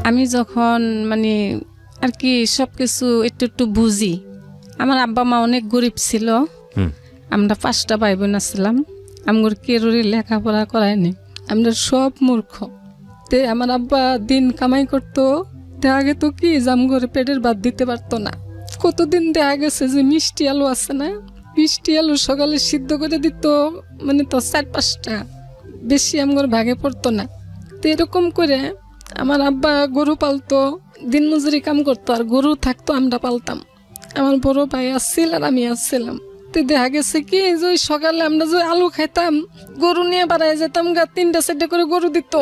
আমি যখন মানে আর কি সবকিছু একটু একটু বুঝি, আমার আব্বা মা অনেক গরিব ছিল। আমরা 5টা ভাই বোন ছিলাম। আমার কেউরই লেখাপড়া করায়নি, আমরা সব মূর্খ। তে আমার আব্বা দিন কামাই করতো, দেখা গেত কি জামগরে পেটের ভাত দিতে পারতো না। কতদিন দেখা গেছে যে মিষ্টি আলু আছে না, মিষ্টি আলু সকালে সিদ্ধ করে দিত, মানে তো 4-5টা, বেশি আমার ভাগে পড়তো না। তো এরকম করে আমার আব্বা গরু পালতো, দিন মজুরি কাম করতো, আর গরু থাকতো আমরা পালতাম। আমার বড় ভাই আসছিল আর আমি আসছিলাম। তো দেখা গেছে কি যে সকালে আমরা যে আলু খাইতাম, গরু নিয়ে বাড়ায় যেতাম, 3টা-4টা করে গরু দিত,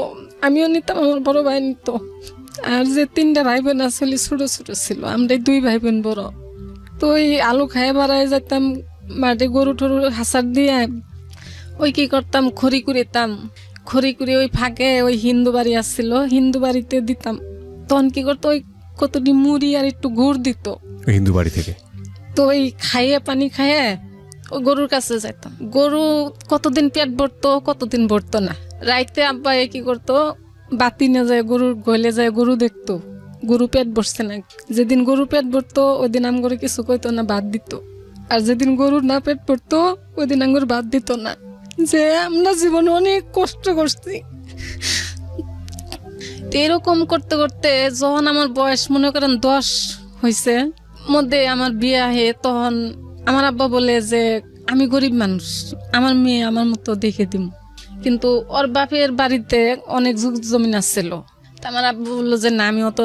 আমিও নিতাম, আমার বড় ভাই নিত। আর যে 3টা ভাই বোন আসলে ছোট ছোট ছিল, আমরা 2 ভাই বোন বড়। তো ওই আলু খাইয়ে বাড়ায় যেতাম, মাঠে গরু টরু হাসার দিয়ে ওই কি করতাম, খড়ি কুড়িতাম, খড়ি কুড়ি ওই ফাঁকে ওই হিন্দু বাড়ি আসছিল, হিন্দু বাড়িতে দিতাম। তখন কি করতো, ওই কতটি মুড়ি আর একটু গুড় দিত হিন্দু বাড়ি থেকে। তো ওই খাইয়ে পানি খাইয়ে ওই গরুর কাছে যেতাম। গরু কতদিন পেট ভরতো, কতদিন ভরতো না। রাইতে আব্বা কি করতো, বাতি নিয়ে যায় গরুর গলে যায়, গরু দেখতো গরু পেট ভরছে না। যেদিন গরু পেট ভরতো ওই দিন আমগরে কিছু কইতো না, ভাত দিত। আর যেদিন গরুর না পেট ভরতো ওই দিন আমগর ভাত দিত না। যে আমরা জীবনে অনেক কষ্ট করছি। এরকম করতে করতে যখন আমার বয়স মনে করেন 10 হয়েছে, মধ্যে আমার বিয়ে আহে, তখন আমার আব্বা বলে যে আমি গরিব মানুষ, আমার মেয়ে আমার মতো দেখে দিম। কিন্তু ওর বাপের বাড়িতে অনেক জমিন আসছিল। আমার আব্বু বললো যে না, আমি অত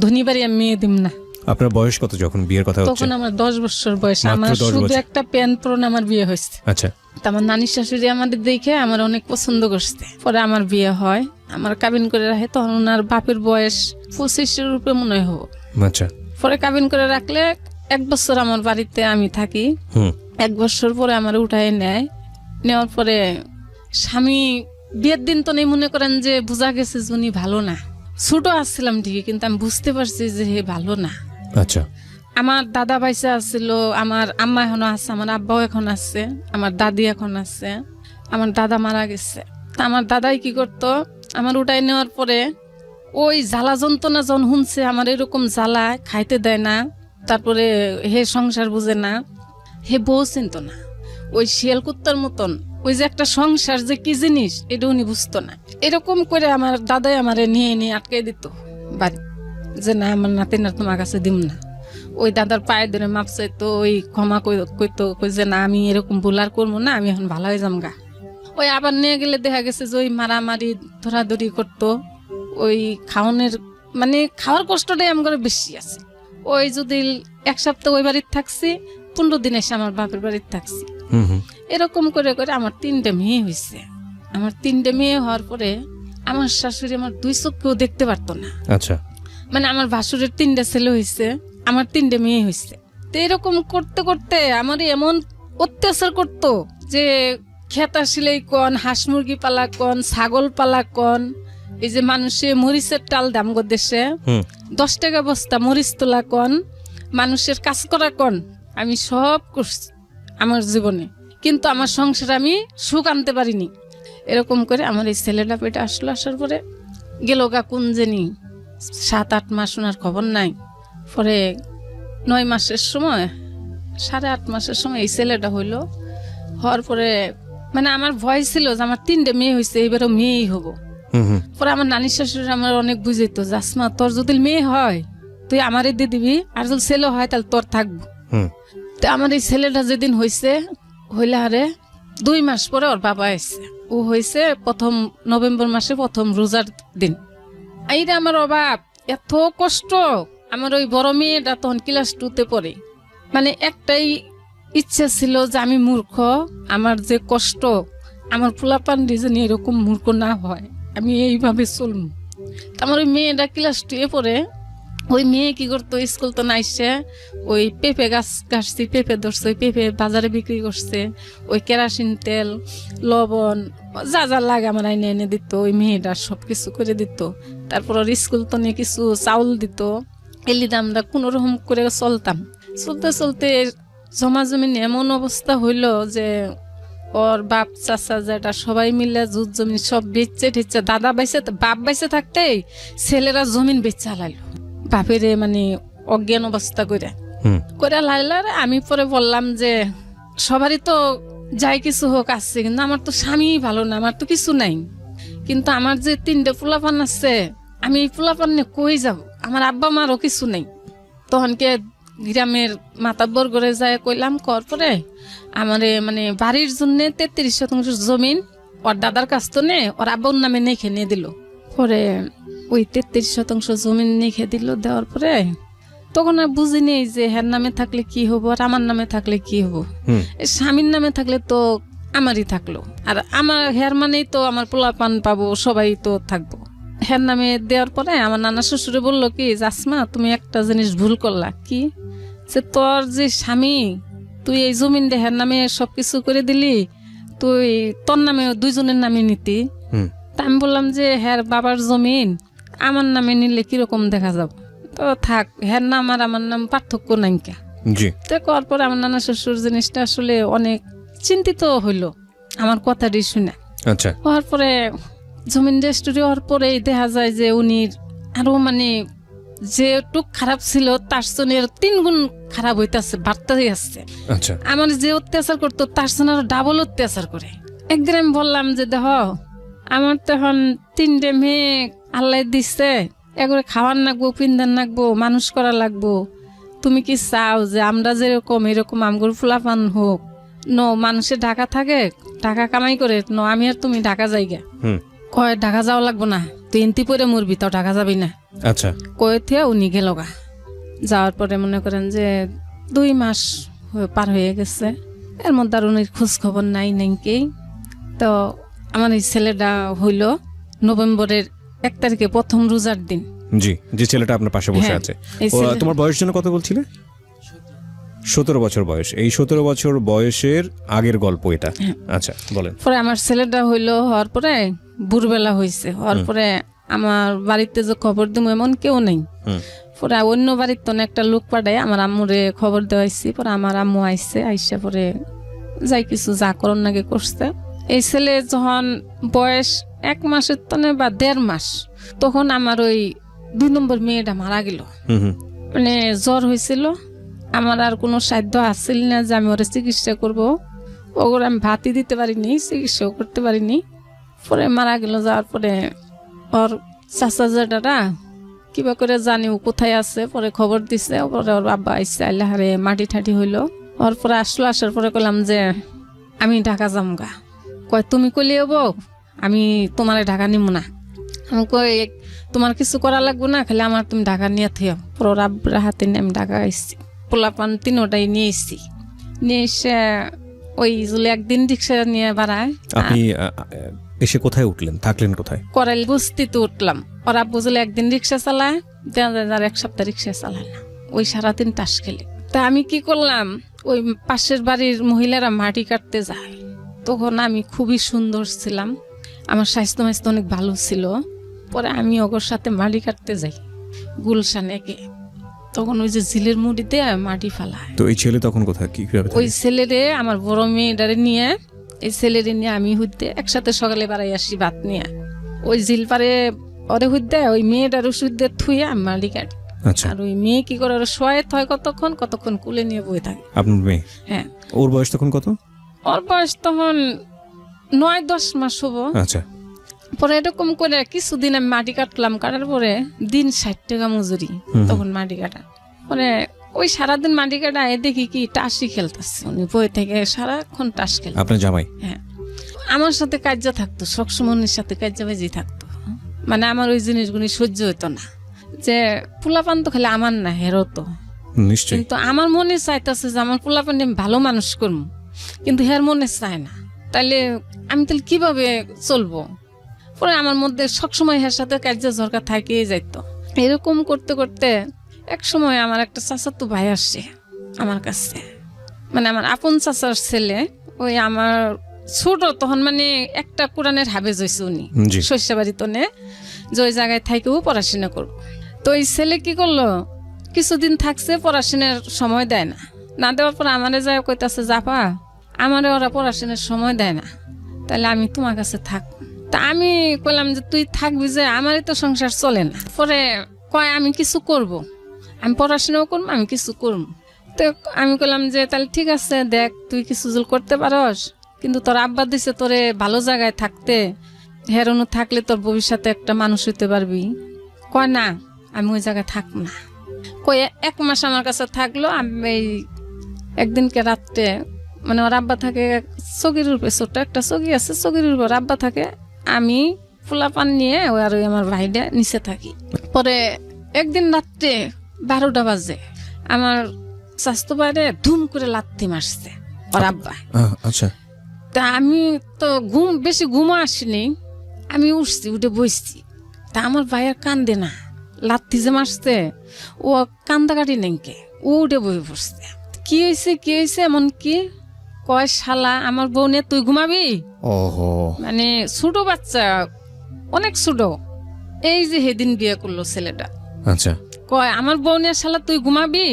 ধনী বাড়ি আমি মেয়ে দিম না। আপনার বয়স কত যখন বিয়ের কথা হচ্ছে? তখন আমার 10 বছর বয়স। আমার শুধু একটা প্যান্ট পরন আমার বিয়ে হয়েছে। আচ্ছা। আমার নানি শাশুড়ি আমাদের দেখে আমার অনেক পছন্দ করছে, পরে আমার বিয়ে হয়, আমার কাবিন করে রাখে। তখন ওনার বাপের বয়স 25-এর উপরে মনে হয় হবো। আচ্ছা। পরে কাবিন করে রাখলে 1 বছর আমার বাড়িতে আমি থাকি। 1 বছর পরে আমার উঠায় নেয়। নেওয়ার পরে স্বামী বিয়ের দিন তো নেই, মনে করেন যে বোঝা গেছে যে উনি ভালো না। ছোট আসছিলাম ঠিকই, কিন্তু আমি বুঝতে পারছি যে হে ভালো না। আচ্ছা। আমার দাদা বাইসা আসছিল, আমার আম্মা এখনো আছে, আমার আব্বাও এখন আছে, আমার দাদি এখন আছে। আমার দাদা মারা গেছে। তা আমার দাদাই কি করতো, আমার উঠাই নেওয়ার পরে ওই জ্বালা যন্ত্রণা যখন শুনছে, আমার এরকম জ্বালা খাইতে দেয় না, তারপরে হে সংসার বুঝে না, হে বউ চিনত না। ওই শিয়াল কুত্তার মতন ওই যে একটা সংসার যে কি জিনিস এটা উনি বুঝতো না। এরকম করে আমার দাদাই আমারে নিয়ে নিয়ে আটকে দিত বাড়ি, যে না আমার নাতি না তোমার কাছে দিম না। ওই দাদার পায়ে ধরে মাপ চাইতো, ওই ক্ষমা কইতো, কই যে না আমি এরকম ভুল আর করবো না, আমি এখন ভালো হয়ে যাম গা। ওই আবার নিয়ে গেলে দেখা গেছে যে ওই মারামারি ধরাধরি করতো। ওই খাওয়ানোর মানে খাওয়ার কষ্টটাই আমার বেশি আছে। ওই যদি 1 সপ্তাহ ওই বাড়িতে থাকছি, 15 দিন এসে আমার বাপের বাড়িতে থাকছি। এরকম করে করে আমার 3টে মেয়ে হয়েছে। আমার 3টে মেয়ে হওয়ার পরে আমার শাশুড়ি আমার 2 চোখকেও দেখতে পারতো না। আচ্ছা। মানে আমার ভাসুরের 3টে ছেলে হয়েছে, আমার 3টে মেয়ে হয়েছে। তো এরকম করতে করতে আমার এমন অত্যাচার করতো যে খেতা সিলাই কন, হাঁস মুরগি পালা কন, ছাগল পালা কন, এই যে মানুষে মরিচের টাল দাম গো দেশে 10 টাকা বস্তা মরিচ তোলা কন, মানুষের কাজ করা কন, আমি সব করছি আমার জীবনে। কিন্তু আমার সংসারে আমি সুখ আনতে পারিনি। এরকম করে আমার এই ছেলেটা পেটে আসলো। আসার পরে গেল গা কোন জানি 7-8 মাস, ওনার খবর নাই। পরে 9 মাসের সময়, 8.5 মাসের সময় এই ছেলেটা হইলো। হওয়ার পরে মানে আমার ভয় ছিল যে আমার 3টে মেয়ে হয়েছে, এবারও মেয়েই হবো। পরে আমার নানি শাশুড়ি আমার অনেক বুঝাইত, জাসমা তোর যদি মেয়ে হয় তুই আমারই দিয়ে দিবি, আর যদি ছেলে হয় তাহলে তোর থাকবো। তো আমার এই ছেলেটা যেদিন হয়েছে, হইলে আরে 2 মাস পরে ওর বাবা এসে, ও হয়েছে 1 নভেম্বর মাসে 1 রোজার দিন। এইটা আমার অভাব, এত কষ্ট। আমার ওই বড় মেয়েটা তখন ক্লাস 2-তে পড়ে। মানে একটাই ইচ্ছা ছিল যে আমি মূর্খ, আমার যে কষ্ট, আমার পোলাপান যেন এরকম মূর্খ না হয়, আমি এইভাবে চলব। আমার ওই মেয়েটা ক্লাস 2-এ পড়ে। ওই মেয়ে কি করতো, স্কুল তো নাইসে ওই পেঁপে গাছ গাছছি, পেঁপে ধরছে, ওই পেঁপে বাজারে বিক্রি করছে। ওই কেরাসিন তেল, লবণ যা যা লাগে আমার আইনে এনে দিত, ওই মেয়েটা সবকিছু করে দিত। তারপর ওর স্কুল তো নিয়ে কিছু চাউল দিত। এলিদা আমরা কোনো রকম করে চলতাম। চলতে চলতে জমা জমিন এমন অবস্থা হইল যে ওর বাপ চাচা যেটা সবাই মিলে জুত জমিন সব বেচছে ঠেচছে, দাদা বাইসে বাপ বাইসে থাকতেই ছেলেরা জমিন বেচে লাইলো বাপের মানে অজ্ঞান অবস্থা করে লাইলার। আমি পরে বললাম যে সবারই তো যাই কিছু হোক আসছে, কিন্তু আমার তো স্বামী ভালো না, আমার তো কিছু নাই, কিন্তু আমার যে 3টে পোলাপান আছে আমি এই পোলাপান নিয়ে কই যাব, আমার আব্বা মারও কিছু নেই। তখনকে গ্রামের মাতাব্বর করে যায় কইলাম, কর পরে আমার মানে বাড়ির জন্য 33 শতাংশ জমিন ওর দাদার কাছ তো নে ওর আব্বার নামে নেখে নিয়ে দিল। পরে ওই 33 শতাংশ জমিন নেখে দিল, দেওয়ার পরে তখন আর বুঝিনি যে হের নামে থাকলে কি হবো আর আমার নামে থাকলে কি হবো। স্বামীর নামে থাকলে তো আমারই থাকলো, আর আমার হের মানেই তো আমার পোলাপান পাবো, সবাই তো থাকবো। হের নামে দেওয়ার পরে আমার নানা শ্বশুরে বললো কি, আসমা তুমি একটা জিনিস ভুল করলা, কি যে তোর যে স্বামী তুই এই জমিন হের নামে সবকিছু করে দিলি, তুই তোর নামে 2জনের নামে নিতি। তা আমি বললাম যে হের বাবার জমিন আমার নামে নিলে কিরকম দেখা যাবে, তো থাক, হের নাম আর আমার নাম পার্থক্য নাই কে। তো করার পর আমার নানা শ্বশুর জিনিসটা আসলে অনেক চিন্তিত হইলো আমার কথাটি শুনে। আচ্ছা, হওয়ার পরে জমিন রেজিস্ট্রি হওয়ার পরে দেখা যায় যে উনি আরো মানে যে টুক খারাপ ছিল তার জন্য 3 গুণ খারাপ হইতেছে, বাড়তেই আসছে। আচ্ছা, আমার যে অত্যাচার করতো তার জন্য আরো ডাবল অত্যাচার করে। একদিন আমি বললাম যে দেখ, আমার তো এখন 3টে মেয়ে আল্লাহ দিচ্ছে, এগুলো খাওয়ার লাগবো, পিন্ধান লাগবো, মানুষ করা লাগবো। তুমি কি চাও যে আমরা যেরকম এরকম আমগুলো ফুলাপান হোক? মানুষের ঢাকা থাকে, টাকা কামাই করে, আমি আর তুমি ঢাকা যাইগা। কয় ঢাকা যাওয়া লাগবো না, তুই এনতি পরে মরবি, তাও ঢাকা যাবি না। আচ্ছা, কয়ে থিয়া উনি গেল গা। যাওয়ার পরে মনে করেন যে 2 মাস পার হয়ে গেছে, এর মধ্যে আর উনির খোঁজ খবর নাই নাকি। তো আমার এই ছেলেটা হইল নভেম্বরের 1 তারিখে প্রথম রোজার দিন। জি, যে ছেলেটা আপনার পাশে বসে আছে, তোমার বয়স যেন কত বলছিলে? 17 বছর বয়স। এই 17 বছর বয়সের আগের গল্প এটা। আচ্ছা, বলেন। পরে আমার ছেলেটা হইলো, হওয়ার পরে ভোরবেলা হয়েছে, হওয়ার পরে আমার বাড়িতে যে খবর দিব এমন কেউ নেই। পরে অন্য বাড়ির তো একটা লোক পাঠায় আমার আম্মুরে খবর দেওয়াইছি। পরে আমার আম্মু আইসে, আইসা পরে যাই কিছু যা করন নাকি করছে। এই ছেলে যখন বয়স 1 মাসের তনে বা 1.5 মাস, তখন আমার ওই 2 নম্বর মেয়েটা মারা গেল। মানে জ্বর হয়েছিল, আমার আর কোনো সাধ্য আসছিল না যে আমি ওরা চিকিৎসা করবো। ওগুলো আমি ভাতই দিতে পারিনি, চিকিৎসাও করতে পারিনি। পরে মারা গেল। যাওয়ার পরে ওর চাচা জেঠারা কিবা করে জানি ও কোথায় আছে, পরে খবর দিছে। পরে ওর বাবা আইসে, আল্লাহারে মাটি ঠাটি হইলো। ওর পরে আসলো, আসার পরে কইলাম যে আমি ঢাকা যামগা। কয় তুমি কইলে হবো, আমি তোমার ঢাকা নিব না। আমি কই তোমার কিছু করা লাগবে না, খালি আমার তুমি ঢাকা নিয়ে থিও। পরে ওর আব্বার হাতে নিয়ে আমি ঢাকা আসছি। পোলাপান 3টাই নিয়ে এসছি। নিয়ে এসে ওই একদিন রিক্সা নিয়ে বাড়ায়। আপনি এসে কোথায় উঠলেন, থাকলেন কোথায়? করাইল বস্তিতে উঠলাম। ওরা বুঝলে একদিন রিক্সা চালায়, আর 1 সপ্তাহ রিক্সা চালায় না, ওই সারাদিন তাস খেলে। তা আমি কি করলাম, ওই পাশের বাড়ির মহিলারা মাটি কাটতে যায়, তখন আমি খুবই সুন্দর ছিলাম, আমার স্বাস্থ্য অনেক ভালো ছিল। পরে আমি ওগোর সাথে মাটি কাটতে যাই গুলশানে গিয়ে, তখন ওই যে ঝিলের মুড়িতে মাটি ফেলায়। তো এই ছেলে তখন কোথায়, কি ওই ছেলেরে আমার বড় মেয়েটারে নিয়ে, এই ছেলেরে নিয়ে আমি হইতে একসাথে সকালে বাড়াই আসি ভাত নিয়ে। ওই ঝিল পারে ওরে হইতে ওই মেয়েটার ওষুধ দিয়ে থুয়ে আমি মাটি কাটি। আচ্ছা, আর ওই মেয়ে কি করে, ওরা শোয়াত হয় কতক্ষণ কুলে নিয়ে বই থাকে। আপনার মেয়ে? হ্যাঁ। ওর বয়স তখন কত? ওর বয়স তখন 9-10 মাস হবো। আচ্ছা। পরে এরকম করে কিছুদিন আমি মাটি কাটলাম, কাটার পরে দিন 60 টাকা মজুরি তখন মাটি কাটা। পরে ওই সারাদিন মাটি কাটা দেখি কি টাসি খেলতেছে, উনি বই থেকে সারাক্ষণ টাস খেল। আপনার জামাই? হ্যাঁ, আমার সাথে কার্য থাকতো, সবসময় উনির সাথে কার্যবাজি থাকতো। মানে আমার ওই জিনিসগুলি সহ্য হতো না, যে পোলাপান তো খালি আমার না, হেরো তো নিশ্চয়ই। কিন্তু আমার মনে চাইতেছে যে আমার পোলাপান আমি ভালো মানুষ করবো, কিন্তু হের মনে চায় না। তাইলে আমি তাহলে কিভাবে চলবো? পরে আমার মধ্যে সবসময় হের সাথে কার্য ঝরকা থাকিয়ে যাইতো। এরকম করতে করতে এক সময় আমার একটা চাচাতো ভাই আসছে আমার কাছে, মানে আমার আপন চাচার ছেলে। ওই আমার ছোট তখন, মানে একটা কোরআনের হাফেজ হয়েছে উনি, শস্যবাড়ি তো নে, যে ওই জায়গায় থাকেও পড়াশোনা করবো। তো ওই ছেলে কি করলো, কিছুদিন থাকছে, পড়াশোনার সময় দেয় না, না দেওয়ার পর আমারে যায় কইতাছে, জাপা আমারে ওরা পড়াশোনার সময় দেয় না, তাহলে আমি তোমার কাছে থাক। তা আমি কইলাম যে তুই থাকবি, যে আমারই তো সংসার চলে না। পরে কয় আমি কিছু করব, আমি পড়াশোনাও করবো, আমি কিছু করবো। তো আমি কইলাম যে তাহলে ঠিক আছে, দেখ তুই কিছু জল করতে পারস, কিন্তু তোর আব্বা দিছে তোরে ভালো জায়গায় থাকতে, হেরোনো থাকলে তোর ভবিষ্যতে একটা মানুষ হইতে পারবি। কয় না, আমি ওই জায়গায় থাকবো না। কয়ে 1 মাস আমার কাছে থাকলো। আমি এই একদিনকে রাত্রে, মানে ওর আব্বা থাকে চকির উপরে, ছোট্ট একটা চকি আছে, চকির উপর আব্বা থাকে, আমি ফুলা পান নিয়ে আর ওই আমার ভাইটা নিচে থাকি। পরে একদিন রাত্রে 12টা বাজে আমার স্বাস্থ্য বাইরে ধুম করে লাথি মারছে ওর আব্বা। আচ্ছা। তা আমি তো বেশি ঘুমা আসিনি, আমি উঠছি, উঠে বসছি। তা আমার ভাইয়ের কান্দে না, লাথি যে মারছে ও কান্দাকাটি নেই, ও উঠে বই পড়ছে। কি হয়েছে এমন কি? কয় শালা আমার বউ নিয়ে তুই ঘুমাবি? ওহো, মানে ছোট বাচ্চা, অনেক ছোট, এই যে সেদিন বিয়ে করলো ছেলেটা। আচ্ছা। কয় আমার বউ নিয়ে শালা তুই ঘুমাবি?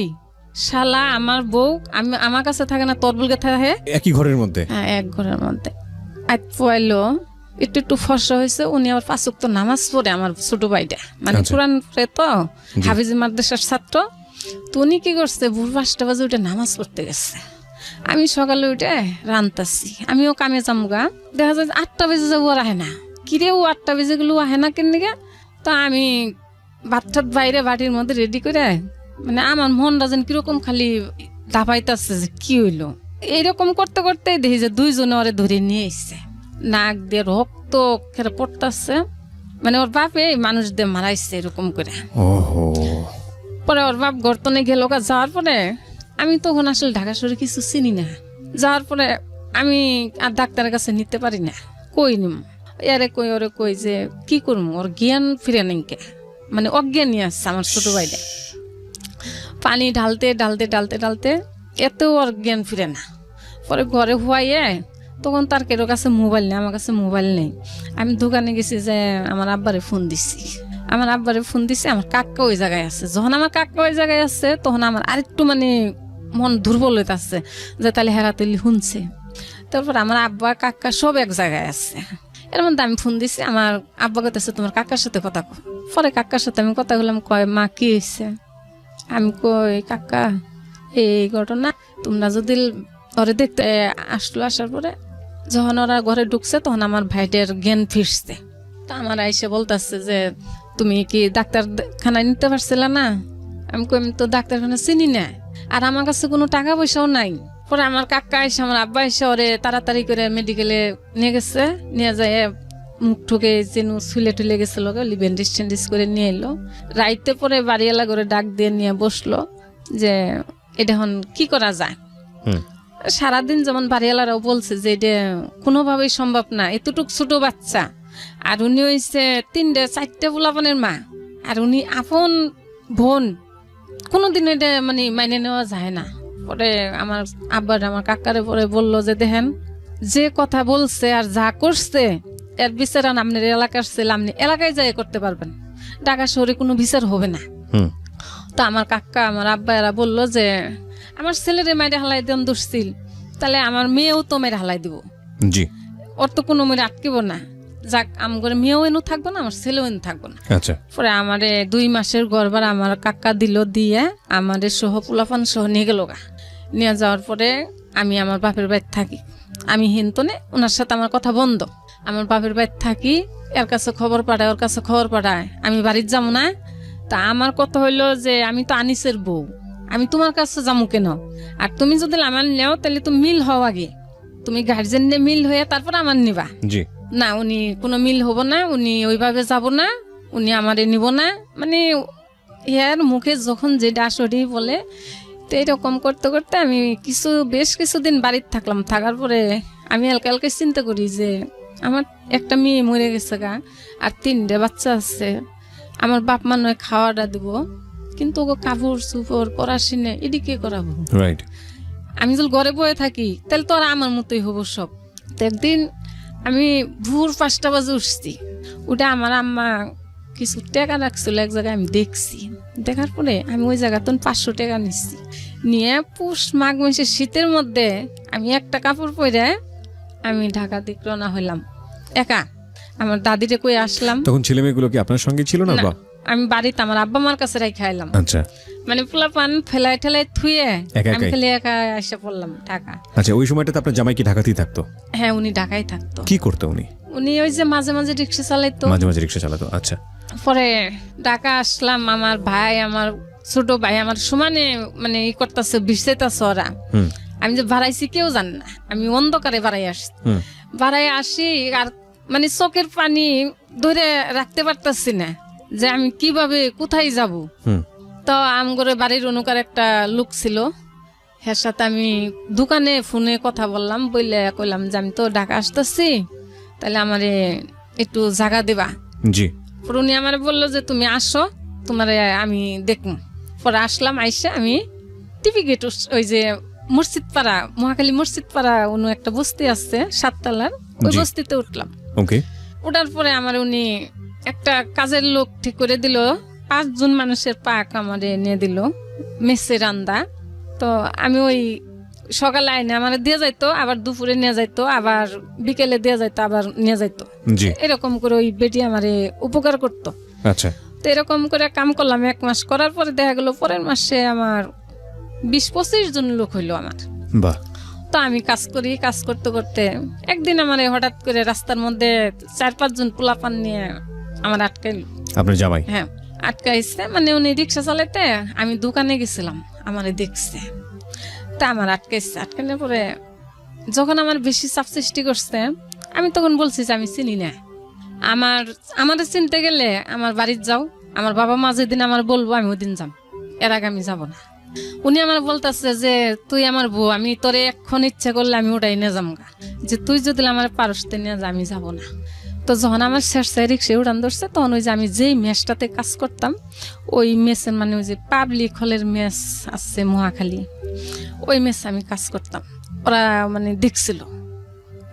শালা আমার বউ আমার কাছে থাকে না, তোর বলকে থাকে। একই ঘরের মধ্যে? হ্যাঁ, এক ঘরের মধ্যে। আজ পয়লো একটু ফর্সা হয়েছে, উনি আবার 5 ওয়াক্ত নামাজ পড়ে, আমার ছোট ভাইটা, মানে কোরআন পড়ে তো, হাফিজ মাদ্রাসার ছাত্র। তো উনি কি করছে, ভোর 5টা বাজে উঠে নামাজ পড়তে গেছে। আমি সকালে উঠে রান্তাছি, আমিও কামে যামগা, দেখা যায় 8টা বেজে যাবো, আর আহে না। কিরে ও 8টা বেজে গেলো আহে না কেন? তো আমি ভাতটাত বাইরে বাটির মধ্যে রেডি করে, মানে আমার মনটা যেন কিরকম খালি দাপাইতেছে যে কি হইলো। এইরকম করতে করতে দেখি যে 2 জনে ওরে ধরে নিয়ে এসছে, নাক দিয়ে রক্ত খেয়ে পড়তেছে, মানে ওর বাপে মানুষদের মারাইছে এরকম করে। পরে ওর বাপ গর্তনে গেল, যাওয়ার পরে আমি তখন আসলে ঢাকা শহরে কিছু চিনি না। যাওয়ার পরে আমি আর ডাক্তারের কাছে নিতে পারি না, কই নিম, এরে কই ওরে কই যে কি করবো, ওর জ্ঞান ফিরে নেই, মানে অজ্ঞানী আসছে আমার ছোট ভাইটা। পানি ঢালতে ঢালতে ঢালতে ঢালতে এত ওর জ্ঞান ফিরে না। পরে ঘরে হুয়াইয়ে, তখন তার কেরো কাছে মোবাইল নেই, আমার কাছে মোবাইল নেই। আমি দোকানে গেছি, যে আমার আব্বারে ফোন দিছি। আমার কাকা ওই জায়গায় আছে। যখন আমার কাকা ওই জায়গায় আছে, তখন আমার আরেকটু মানে মন দুর্বল হইতে আসছে, যে তাহলে হেরাতলি শুনছে। তারপর আমার আব্বা কাকা সব এক জায়গায় আছে। এর মধ্যে আমি ফোন দিছি, আমার আব্বা কইতেছে তোমার কাকার সাথে কথা কো। পরে কাকার সাথে আমি কথা বললাম, কয় মা কি হয়েছে? আমি কই কাকা এই ঘটনা, তোমরা যদি ওরে দেখতে আসলো, আসার পরে যখন ওরা ঘরে ঢুকছে, তখন আমার ভাইদের জ্ঞান ফিরছে। তা আমার আইসে বলতেছে যে তুমি কি ডাক্তারখানায় নিতে পারছিল না? আমি কই আমি তো ডাক্তারখানা চিনি না, আর আমার কাছে কোনো টাকা পয়সাও নাই। পরে আমার কাকা এসে, আমার আব্বা এসে ওরে তাড়াতাড়ি করে মেডিকেলে নিয়ে গেছে। নিয়ে যায় মুখ ঠুকে যেন ছুলে টুলে গেছিল, ব্যান্ডেজ ট্যান্ডেজ করে নিয়ে এলো। রাইতে পরে বাড়িওয়ালা করে ডাক দিয়ে নিয়ে বসলো যে এটা এখন কি করা যায়। সারাদিন যেমন বাড়িওয়ালারাও বলছে যে এটা কোনোভাবেই সম্ভব না, এতটুক ছোট বাচ্চা, আর উনি হয়েছে 3-4 পোলাপানের মা, আর উনি আপন বোন, কোনোদিন এটা মানে মাইনে নেওয়া যায় না। পরে আমার আব্বার আমার কাকারে পরে বললো যে দেখেন, যে কথা বলছে আর যা করছে, এর বিচার আপনার এলাকার ছেলে, আপনি এলাকায় যাই করতে পারবেন, ঢাকা শহরে কোনো বিচার হবে না। তো আমার কাকা আমার আব্বা এরা বললো যে আমার ছেলেরে মেরে হালাই দেন দুশ্চিল, তাহলে আমার মেয়েও তো মেরে হালাই দিব, জি, ওর তো কোনো মেয়ে আটকিব না। যাক, আমার মেয়েও এনে থাকবো না, আমার ছেলেও এনে থাকবো না। আচ্ছা। পরে আমারে 2 মাসের গর্বার আমার কাকা দিল, দিয়ে আমাদের সহ পোলাপান সহ নিয়ে গেল গা। নিয়ে যাওয়ার পরে আমি আমার বাপের বাড়িতে থাকি। আমি হিন্তনে, ওনার সাথে আমার কথা বন্ধ। আমার বাপের বাড়িতে থাকি, এর কাছে খবর পাঠায়, ওর কাছে খবর পাঠায়, আমি বাড়িতে যাবো না। তা আমার কথা হইলো যে আমি তো আনিসের বউ, আমি তোমার কাছে যাবো কেন? আর তুমি যদি আমার নেও, তাহলে তুমি মিল হও আগে, তুমি গার্জেন নিয়ে মিল হয়ে তারপর আমার নিবা। জি না, উনি কোনো মিল হবো না, উনি ওইভাবে যাব না, উনি আমারে নিব না, মানে ইয়ার মুখে যখন যেটা আসলেই বলে। তো এরকম করতে করতে আমি বেশ কিছুদিন বাড়িতে থাকলাম। থাকার পরে আমি হালকা হালকা চিন্তা করি যে আমার একটা মেয়ে মরে গেছে গা, আর 3টে বাচ্চা আছে, আমার বাপ মা নয় খাওয়াটা দিব, কিন্তু ওকে কাপড় চুপড় পড়াশোনা এটি কে করাবো? রাইট। আমি যদি ঘরে বয়ে থাকি, তাহলে তো আর আমার মতোই হবো সব। তো একদিন আমি ভোর 5টা বাজে উঠছি, ওটা আমার আম্মা কিছু টাকা রাখছিল এক জায়গায়, আমি দেখছি। দেখার পরে আমি ওই জায়গায় 500 টাকা নিচ্ছি, নিয়ে পুষ মাঘ মাসের শীতের মধ্যে আমি একটা কাপড় পরে আমি ঢাকা দিক রওনা হইলাম একা। আমার দাদিরে কই আসলাম। তখন ছেলে মেয়েগুলো কি আপনার সঙ্গে ছিল না? বা আমি বাড়িতে আমার আব্বা মার কাছে রাই খাইলাম। আচ্ছা, মানে পোলাপান ফেলাই ঠেলাই থুয়ে একা আমি একাই? খালি একা এসে পড়লাম ঢাকা। আচ্ছা, ওই সময়টাতে আপনার জামাই কি ঢাকাতেই থাকতো? হ্যাঁ, উনি ঢাকায় থাকতো। কি করতো উনি? উনি ওই যে মাঝে মাঝে রিক্সা চালাইতো। মাঝে মাঝে রিক্সা চালাতো। আচ্ছা, পরে ঢাকা আসলাম। আমার ভাই, আমার ছোট ভাই আমার সমানে মানে ই করতেছে, বিষাইতেছে ওরা। হুম আমি যে বাড়াইছি কেউ জানে না, আমি অন্ধকারে বাড়াই আসছি। হুম বাড়াই আসি আর মানে চোখের পানি ধরে রাখতে পারতাছি না যে আমি কিভাবে কোথায় যাব। হুম তো আমগরে বাড়ির অনুকার একটা লোক ছিল, এর সাথে আমি দোকানে ফোনে কথা বললাম, বললে কইলাম যে আমি তো ঢাকা আসতেছি, তাহলে আমারে একটু জায়গা দেবা। জি। পরে উনি আমার বললো যে তুমি আসো, তোমারে আমি দেখুন। পরে আসলাম, আইসা আমি টিভি গেট, ওই যে মসজিদ পাড়া, মহাখালী মসজিদ পাড়া অন্য একটা বস্তি আছে 7 তলার, ওই জি। বস্তিতে উঠলাম। ওকে। ওঠার পরে আমার উনি একটা কাজের লোক ঠিক করে দিল, 5 জন মানুষের পাক আমারে নিয়ে দিল, মেসে রান্দা। তো আমি ওই সকালে আইনে আমার দিয়ে যাইতো, আবার দুপুরে নিয়ে যাইতো, আবার বিকেলে দিয়ে যাইতো, আবার নিয়ে যাইতো। জি। এরকম করে ওই বেটি আমারে উপকার করতো। আচ্ছা, তো এরকম করে কাম করলাম 1 মাস। করার পরে দেখা গেল পরের মাসে আমার 20-25 জন লোক হইলো আমার। বাহ। তো আমি কাজ করি, কাজ করতে করতে একদিন আমার হঠাৎ করে রাস্তার মধ্যে 4-5 জন পোলাপান নিয়ে আমার আটকাইল। আপনার জামাই? হ্যাঁ, আটকাইছে। মানে উনি রিক্সা চালাইতে, আমি দোকানে গেছিলাম, আমারে দেখছে, তা আমার আটকাইছে। আটকানোর পরে যখন আমার বেশি চাপ সৃষ্টি করছে, আমি তখন বলছি যে আমি চিনি না, আমাদের চিনতে গেলে আমার বাড়িতে যাও, আমার বাবা মা যেদিন আমার বলবো আমি ওই দিন যাম, এর আগে আমি যাব না। উনি আমার বলতেছে যে তুই আমার বউ, আমি তোরে এখন ইচ্ছা করলে আমি ওটাই নিয়ে যাম গা, যে তুই যদি আমার পারস্তে নিয়ে যা, আমি যাব না। তো যখন আমার শেষ রিক্সা উড়ান ধরছে, তখন ওই যে আমি যেই মেসটাতে কাজ করতাম, ওই মেসের মানে ওই যে পাবলিক হলের মেস আছে মহাখালী, ওই মেসে আমি কাজ করতাম। ওরা মানে দেখছিল,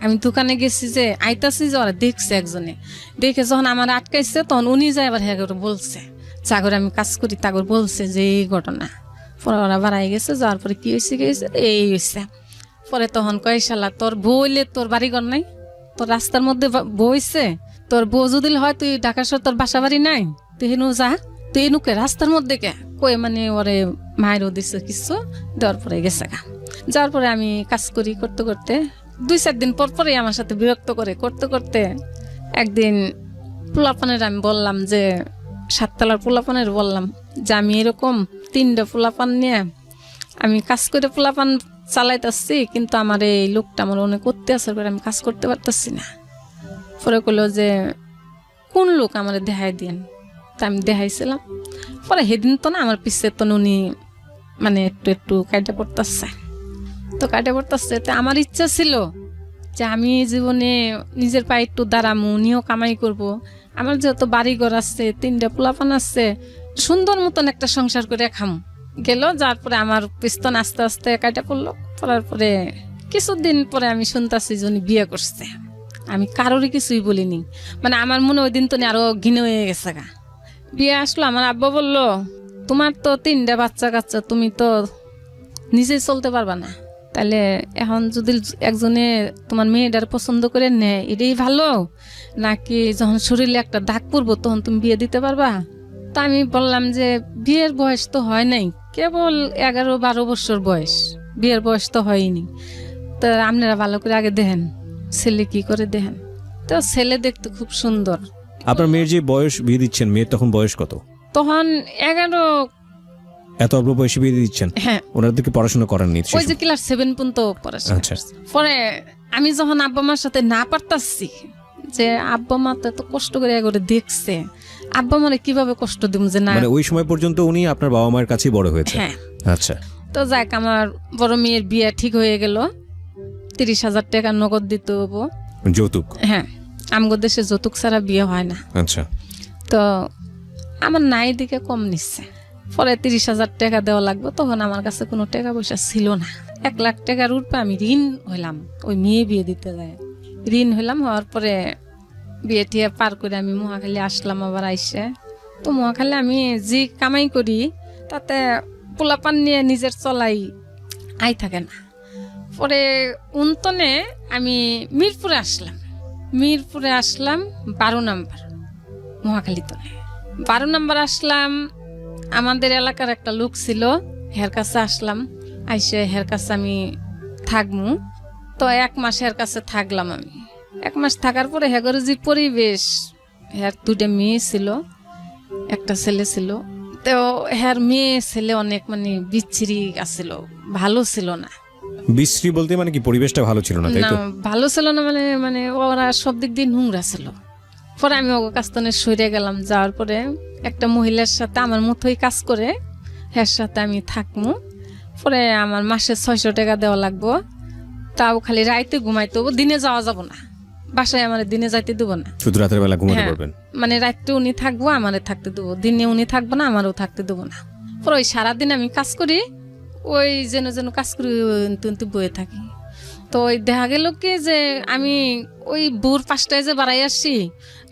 আমি দোকানে গেছি যে আইতাছি, যে ওরা দেখছে, একজনে দেখে যখন আমার আটকাইছে, তখন উনি যায় আবার হ্যাঁ করে বলছে, চাকরে আমি কাজ করি, তাগর বলছে যে এই ঘটনা। পরে ওরা বাড়াই গেছে, যাওয়ার পরে কি হয়েছে এই হয়েছে। পরে তখন কয় শালা, তোর বউ হইলে তোর বাড়িঘর নাই, তোর রাস্তার মধ্যে বইছে, তোর বউ যদি হয় তুই ঢাকা শহর, তোর বাসা বাড়ি নাই, তুই হেনু যা, তুই এনুকে রাস্তার মধ্যে কে কয়ে মানে ওরে মায়েরও দিছে কিছু, দেওয়ার পরে গেছে গা। যাওয়ার পরে আমি কাজ করি, করতে করতে 2-4 দিন পর পরে আমার সাথে বিরক্ত করে, করতে করতে একদিন পোলাপানের আমি বললাম যে 7 তলার পোলাপানের বললাম যে আমি এরকম 3টা পোলাপান নিয়ে আমি কাজ করে পোলাপান চালাইতেছি, কিন্তু আমার এই লোকটা আমার অনেক অত্যাচার করে, আমি কাজ করতে পারতেছি না। পরে কইলো যে কোন লোক আমার দেখাই দিন। তা আমি দেখাইছিলাম। পরে সেদিন তো না আমার পিছিয়ে তো উনি মানে একটু একটু কাটে পড়তেছে, তো কাটে পড়তেছে। তো আমার ইচ্ছা ছিল যে আমি জীবনে নিজের পায়ে একটু দাঁড়ামু, উনিও কামাই করব, আমার যেহেতু বাড়ি ঘর আছে, 3টা পোলাপান আছে, সুন্দর মতন একটা সংসার করে খামু। গেল, যার পরে আমার পিস্তন আস্তে আস্তে কাটা পড়লো। পড়ার পরে কিছুদিন পরে আমি শুনতেছি যে উনি বিয়ে করছে। আমি কারোরই কিছুই বলিনি, মানে আমার মনে ওই দিন তো আরো ঘিনে হয়ে গেছে গা। বিয়ে আসলো, আমার আব্বা বলল তোমার তো 3টা বাচ্চা কাচ্চা, তুমি তো নিজে চলতে পারবা না, তাহলে এখন যদি একজনে তোমার মেয়েটার পছন্দ করে নেয়, এটাই ভালো, নাকি যখন শরীরে একটা দাগ পড়বো তখন তুমি বিয়ে দিতে পারবা? তা আমি বললাম যে বিয়ের বয়স তো হয় নাই, কেবল 11-12 বছর বয়স, বিয়ের বয়স তো হয়নি। তো আপনারা ভালো করে আগে দেখেন ছেলে কি করে দেখেন। তো ছেলে দেখতে খুব সুন্দর। আপনার মেয়ের যে বয়স বিয়ে দিচ্ছেন, মেয়ের তখন বয়স কত? তখন 11। এত অল্প বয়সে বিয়ে দিচ্ছেন? হ্যাঁ, ওনাদেরকে পড়াশোনা করাননি? ওই যে ক্লাস 7 পর্যন্ত পড়াশোনা। আচ্ছা। পরে আমি যখন আব্বা মার সাথে না পারতাছি, যে আব্বা মা তো এত কষ্ট করে এগোরে দেখছে, আব্বা মারে কিভাবে কষ্ট দিব যে না। মানে ওই সময় পর্যন্ত উনি আপনার বাবা মায়ের কাছেই বড় হয়েছে? হ্যাঁ। আচ্ছা। তো যাক, আমার বড় মেয়ের বিয়ে ঠিক হয়ে গেল। 30,000 টাকা নগদ দিতে হবো, যৌতুক? হ্যাঁ, আমগো দেশে যৌতুক ছাড়া বিয়ে হয় না। আচ্ছা। তো আমার নাই দিকে কম নিচ্ছে। পরে 30,000 টাকা দেওয়া লাগবে, তখন আমার কাছে কোনো টাকা পয়সা ছিল না। 1 লাখ টাকার উপরে আমি ঋণ হইলাম, ওই মেয়ে বিয়ে দিতে যায় ঋণ হইলাম। হওয়ার পরে বিয়ে টিয়ে পার করে আমি মহাখালী আসলাম। আবার আইসে তো মহাখালী আমি যে কামাই করি তাতে পোলাপান নিয়ে নিজের চলাই আই থাকে না। পরে উন্তনে আমি মিরপুরে আসলাম 12 নম্বর মহাখালীতলে 12 নম্বর আসলাম। আমাদের এলাকার একটা লোক ছিল, হের কাছে আসলাম। আইসে হের কাছে আমি থাকবো, তো 1 মাস হের কাছে থাকলাম। আমি 1 মাস থাকার পরে হেগর যে পরিবেশ, হের 2টা মেয়ে ছিল, একটা ছেলে ছিল। তো হের মেয়ে ছেলে অনেক মানে বিচ্ছিরি আছিল, ভালো ছিল না। বিশ্রী বলতে মানে কি পরিবেশটা ভালো ছিল না, তাই না তো? ভালো ছিল না, মানে মানে ওরা সব দিক দিয়ে নোংরা ছিল। পরে আমি ওকে কাস্তনে সরে গেলাম। যাওয়ার পরে একটা মহিলার সাথে আমার মতোই কাজ করে, এর সাথে আমি থাকবো। পরে আমার মাসে 600 টাকা দেওয়া লাগবো, তাও খালি রাইতে ঘুমাইতে হবো, দিনে যাওয়া যাব না। বাসায় আমার দিনে যাইতে দেবো না, শুধু রাতের বেলা ঘুমাতে হ্যাঁ, পারবেন। মানে রাত্রে উনি থাকবো, আমারে থাকতে দেবো, দিনে উনি থাকবো না, আমারও থাকতে দেবো না। পরে ওই সারাদিন আমি কাজ করি, ওই যেন যেন কাজ করি, বয়ে থাকি। তো ওই দেখা গেল কি যে আমি ওই ভোর 5টায় যে বাড়াই আসছি,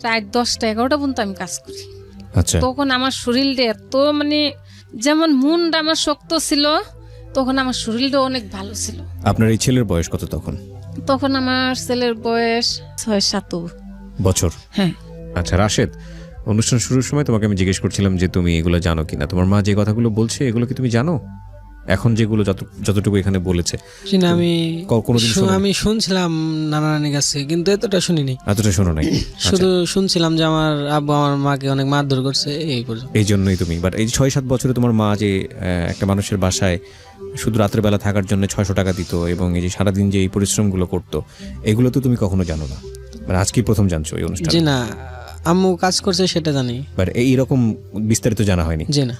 রাত 10টা 11টা পর্যন্ত আমি কাজ করি। আচ্ছা, তখন আমার শরীরটা এত মানে, যেমন মনটা আমার শক্ত ছিল, তখন আমার শরীরটা অনেক ভালো ছিল। আপনার এই ছেলের বয়স কত তখন? তখন আমার ছেলের বয়স 6-7 বছর। হ্যাঁ। আচ্ছা রাশেদ, অনুষ্ঠান শুরুর সময় তোমাকে আমি জিজ্ঞেস করছিলাম যে তুমি এগুলো জানো কিনা। তোমার মা যে কথাগুলো বলছে এগুলো কি তুমি জানো? এখন যেগুলো যতটুকু এখানে বলেছে না, কোনোদিন আমি শুনছিলাম নানা নানির কাছে, কিন্তু এতটা শুনিনি। এতটা শোনো নাই? শুধু শুনছিলাম যে আমার আব্বু আমার মাকে অনেক মারধর করছে, এই পর্যন্ত। এই জন্যই তুমি, বাট এই 6-7 বছরে তোমার মা যে একটা মানুষের বাসায় শুধু রাতের বেলা থাকার জন্য 600 টাকা দিত এবং এই যে সারাদিন যে এই পরিশ্রমগুলো করতো, এগুলো তো তুমি কখনো জানো না, মানে আজকেই প্রথম জানছো এই অনুষ্ঠানে? জি না, আম্মু কাজ করছে সেটা জানি, বাট এইরকম বিস্তারিত জানা হয়নি। জি না।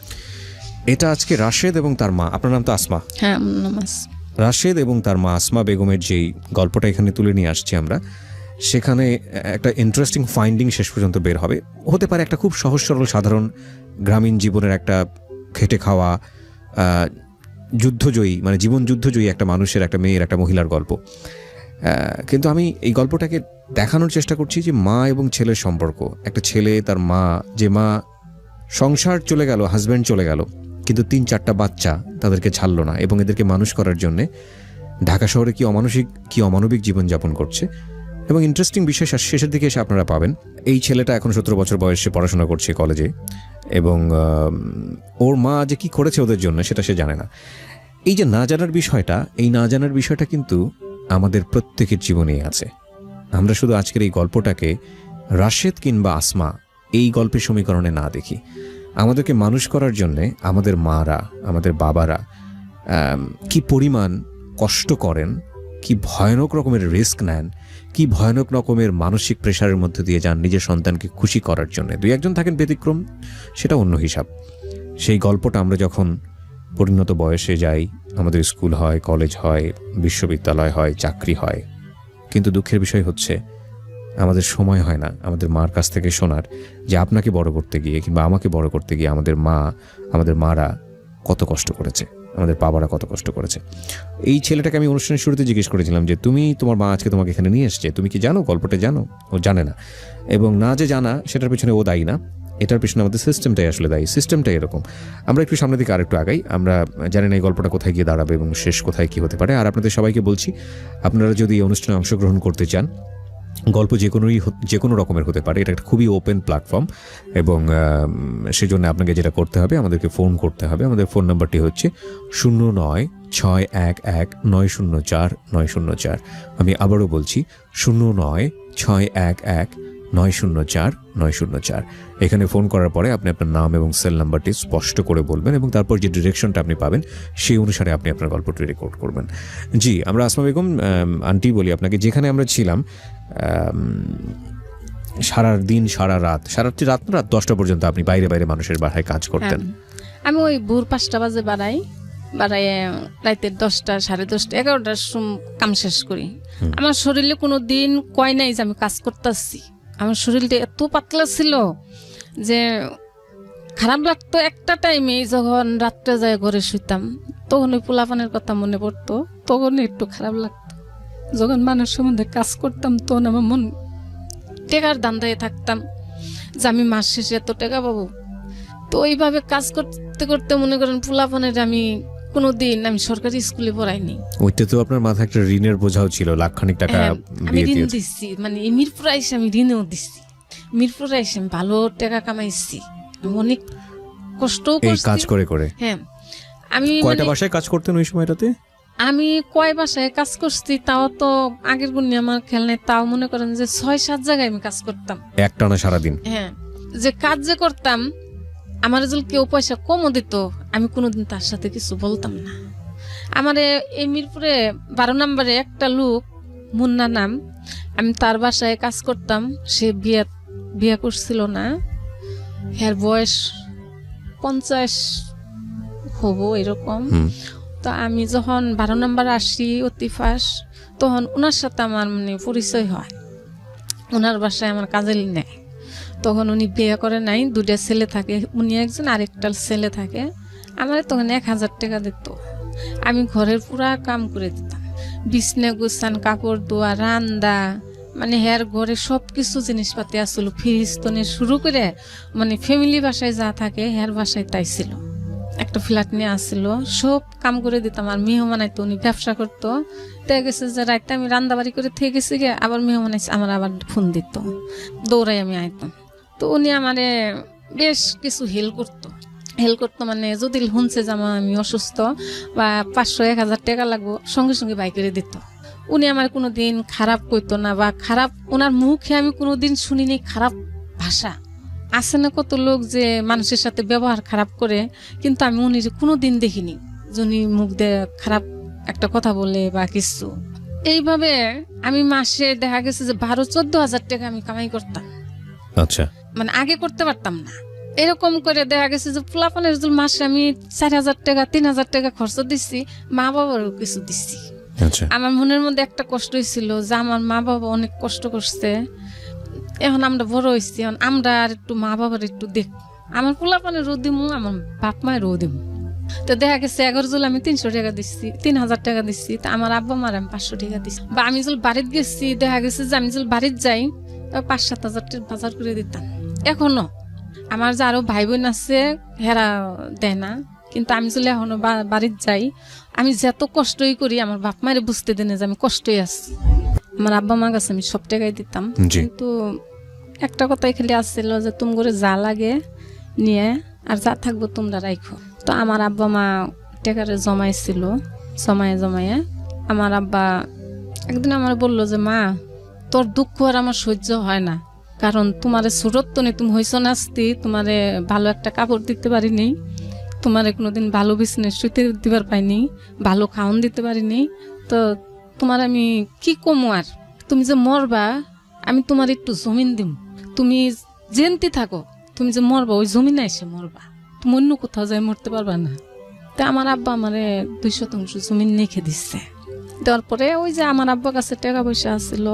এটা আজকে রাশেদ এবং তার মা, আপনার নাম তো আসমা। হ্যাঁ, নামাজ। রাশেদ এবং তার মা আসমা বেগমের যেই গল্পটা এখানে তুলে নিয়ে আসছি আমরা, সেখানে একটা ইন্টারেস্টিং ফাইন্ডিং শেষ পর্যন্ত বের হবে। হতে পারে একটা খুব সহজ সরল সাধারণ গ্রামীণ জীবনের একটা খেটে খাওয়া যুদ্ধজয়ী, মানে জীবন যুদ্ধজয়ী একটা মানুষের, একটা মেয়ের, একটা মহিলার গল্প। কিন্তু আমি এই গল্পটাকে দেখানোর চেষ্টা করছি যে মা এবং ছেলের সম্পর্ক। একটা ছেলে, তার মা, যে মা সংসার চলে গেল, হাজব্যান্ড চলে গেল, কিন্তু 3-4টা বাচ্চা তাদেরকে ছাড়লো না এবং এদেরকে মানুষ করার জন্যে ঢাকা শহরে কি অমানবিক জীবনযাপন করছে। এবং ইন্টারেস্টিং বিষয় শেষের দিকে এসে আপনারা পাবেন, এই ছেলেটা এখন 17 বছর বয়সে পড়াশোনা করছে কলেজে, এবং ওর মা যে কি করেছে ওদের জন্য সেটা সে জানে না। এই যে না জানার বিষয়টা, এই না জানার বিষয়টা কিন্তু আমাদের প্রত্যেকের জীবনেই আছে। আমরা শুধু আজকের এই গল্পটাকে রাশেদ কিংবা আসমা এই গল্পের সমীকরণে না দেখি। আমাদেরকে মানুষ করার জন্যে আমাদের মারা, আমাদের বাবারা কি পরিমাণ কষ্ট করেন, কি ভয়ানক রকমের রিস্ক নেন, কি ভয়ানক রকমের মানসিক প্রেশারের মধ্যে দিয়ে যান নিজের সন্তানকে খুশি করার জন্য। 2-1জন থাকেন ব্যতিক্রম, সেটা অন্য হিসাব। সেই গল্পটা আমরা যখন পরিণত বয়সে যাই, আমাদের স্কুল হয়, কলেজ হয়, বিশ্ববিদ্যালয় হয়, চাকরি হয়, কিন্তু দুঃখের বিষয় হচ্ছে আমাদের সময় হয় না আমাদের মার কাছ থেকে শোনার যে আপনাকে বড় করতে গিয়ে কিংবা আমাকে বড় করতে গিয়ে আমাদের মারা কত কষ্ট করেছে, আমাদের বাবারা কত কষ্ট করেছে। এই ছেলেটাকে আমি অনুষ্ঠানের শুরুতে জিজ্ঞেস করেছিলাম যে তোমার মা আজকে তোমাকে এখানে নিয়ে এসছে, তুমি কি জানো, গল্পটা জানো? ও জানে না, এবং না যে জানা সেটার পিছনে ও দায়ী না, এটার পিছনে আমাদের সিস্টেমটাই আসলে দায়ী। সিস্টেমটাই এরকম। আমরা একটু সামনের দিকে আরেকটু আগাই, আমরা জানি না এই গল্পটা কোথায় গিয়ে দাঁড়াবে এবং শেষ কোথায় কি হতে পারে। আর আপনাদের সবাইকে বলছি, আপনারা যদি এই অনুষ্ঠানে অংশগ্রহণ করতে চান, গল্প যে কোনো রকমের হতে পারে, এটা একটা খুবই ওপেন প্ল্যাটফর্ম, এবং সেজন্য আপনাকে যেটা করতে হবে, আমাদেরকে ফোন করতে হবে। আমাদের ফোন নাম্বারটি হচ্ছে 09611904 আমি আবারও বলছি 09611904 এখানে ফোন করার পরে আপনি আপনার নাম এবং সেল নাম্বারটি স্পষ্ট করে বলবেন, এবং তারপর যে ডিরেকশনটা আপনি পাবেন সেই অনুসারে আপনি আপনার গল্পটি রেকর্ড করবেন। জি, আমরা আসমা বেগম আন্টি বলি আপনাকে। যেখানে আমরা ছিলাম সারা রাত 10টা পর্যন্ত আপনি বাইরে মানুষের বাসায় কাজ করতেন। আমি ওই ভোর 5টা বাজে বাড়াই রাতের 10টা, 10:30, 11টার কাম শেষ করি। আমার শরীরে কোনো দিন কয় নাই যে আমি কাজ করতেছি। আমার শরীরটা এত পাতলা ছিল যে খারাপ লাগতো। একটা টাইমে যখন রাত্রে যায় ঘরে শুইতাম, তখন ওই পোলাপানের কথা মনে পড়তো, তখন একটু খারাপ লাগতো। যখন মানুষ সম্বন্ধে কাজ করতাম, তখন আমার মন টেকার দান্দায় থাকতাম যে আমি মাস শেষে এত টাকা পাবো। তো ওইভাবে কাজ করতে করতে মনে করেন পোলাপানের আমি কোনোদিন আমি সরকারি স্কুলে পড়াইনি। ওইটা তো আপনার মাথায় একটা ঋণের বোঝাও ছিল, লাখখানিক টাকা হ্যাঁ, আমি দিয়ে ঋণ দিয়েছে। দিচ্ছি, মানে এই মিরপুর আইসে আমি ঋণও দিচ্ছি। মিরপুর আইসে আমি ভালো টাকা কামাইছি, আমি অনেক কষ্টও এই করছি। কাজ করে করে হ্যাঁ, আমি কয়টা মানে বাসায় কাজ করতেন ওই সময়টাতে? আমি কয় বাসায় কাজ করছি তাও তো আগের গুণে আমার খেয়াল নেই, তাও মনে করেন যে 6-7 জায়গায় আমি কাজ করতাম। একটানা সারাদিন? হ্যাঁ, যে কাজ যে করতাম আমার যদি কেউ পয়সা কমও দিত আমি কোনোদিন তার সাথে কিছু বলতাম না। আমার এই মিরপুরে 12 নম্বরে একটা লোক মুন্না নাম, আমি তার বাসায় কাজ করতাম। সে বিয়ে করছিল না, এর বয়স 50 হবো এরকম। তো আমি যখন 12 নম্বর আসি অতিফাস, তখন ওনার সাথে আমার মানে পরিচয় হয়, ওনার বাসায় আমার কাজে নেয়। তখন উনি বিয়ে করে নাই, 2টা ছেলে থাকে, উনি একজন আরেকটা ছেলে থাকে। আমার তখন 1000 টাকা দিত, আমি ঘরের পুরা কাম করে দিতাম, বিছনা গুছান, কাপড় ধোয়া, রান্দা, মানে হের ঘরে সব কিছু জিনিসপাতি আসলো, ফ্রিজ তনে শুরু করে মানে ফ্যামিলি বাসায় যা থাকে হের বাসায় তাই ছিল। একটা ফ্ল্যাট নিয়ে আসছিল, সব কাম করে দিতাম। আর মেহমান আইতো, উনি ব্যবসা করতো। দেখা গেছে যে রাইতে আমি রান্না বাড়ি করে থেকে গেছি গে, আবার মেহমান আইসে আমার আবার ফোন দিত, দৌড়াই আমি আইতাম। তো উনি আমারে বেশ কিছু হেল্প করতো, মানে যদি শুনছে যে আমি অসুস্থ বা 500-1000 টাকা লাগবো, সঙ্গে সঙ্গে বাই করে দিত। উনি আমার কোনোদিন খারাপ কইতো না, বা খারাপ ওনার মুখে আমি কোনোদিন শুনিনি খারাপ ভাষা। আছে না কত লোক যে মানুষের সাথে ব্যবহার খারাপ করে, কিন্তু আমি উনি কোনোদিন দেখিনি যে উনি মুখ দিয়ে খারাপ একটা কথা বলে বা কিছু। এইভাবে আমি মাসে দেখা গেছে যে 12-14 হাজার টাকা আমি কামাই করতাম। আচ্ছা, মানে আগে করতে পারতাম না। এরকম করে দেখা গেছে যে পোলাপানের মাসে আমি 4000 টাকা 3000 টাকা খরচ দিচ্ছি, মা বাবারও কিছু দিচ্ছি। আচ্ছা। আমার মনের মধ্যে একটা কষ্ট হয়েছিল যে আমার মা বাবা অনেক কষ্ট করছে, এখন আমরা বড় হয়েছি, এখন আমরা আর একটু মা বাবার একটু দেখ, আমার পোলাপানের রোদ দিমু, আমার বাপ মায়ের রোদ দিমু। তো দেখা গেছে 11 জুল আমি 300 টাকা দিচ্ছি, 3000 টাকা দিচ্ছি, তা আমার আব্বা মার আমি 500 টাকা দিচ্ছি। বা আমি যদি বাড়িতে গেছি, দেখা গেছে যে আমি যদি বাড়িতে যাই 5-7 হাজার টাকা বাজার করে দিতাম। এখনো আমার যে আরো ভাই বোন আছে হেরা দেয় না, কিন্তু আমি যদি এখনো বাড়িতে যাই, আমি যত কষ্টই করি আমার বাপ মায়ের বুঝতে দেনে যে আমি কষ্টই আছি। আমার আব্বা মা কাছে আমি সব টাকাই দিতাম, কিন্তু একটা কথাই খালি আসছিল যে তুমি করে যা লাগে নিয়ে আর যা থাকবো তোমরা রাখো। তো আমার আব্বা মা টাকারে জমাইছিল, জমায়ে আমার আব্বা একদিন আমার বললো যে মা, তোর দুঃখ আর আমার সহ্য হয় না, কারণ তোমার সুরত্ব নেই, তুমি হয়েছ নাস্তি, তোমারে ভালো একটা কাপড় দিতে পারিনি, তোমার কোনোদিন ভালো বিজনেস শুতে দিবার পাইনি, ভালো খাওয়ান দিতে পারিনি, তো তোমার আমি কি কমু আর, তুমি যে মরবা আমি তোমার একটু জমিন দিম, তুমি জেনতি থাকো, তুমি যে মরবা ওই জমিনে এসে মরবা, তুমি অন্য কোথাও যাই মরতে পারবা না। তা আমার আব্বা আমারে 200 জমিন লিখে দিচ্ছে। দেওয়ার পরে ওই যে আমার আব্বার কাছে টাকা পয়সা আসছিল,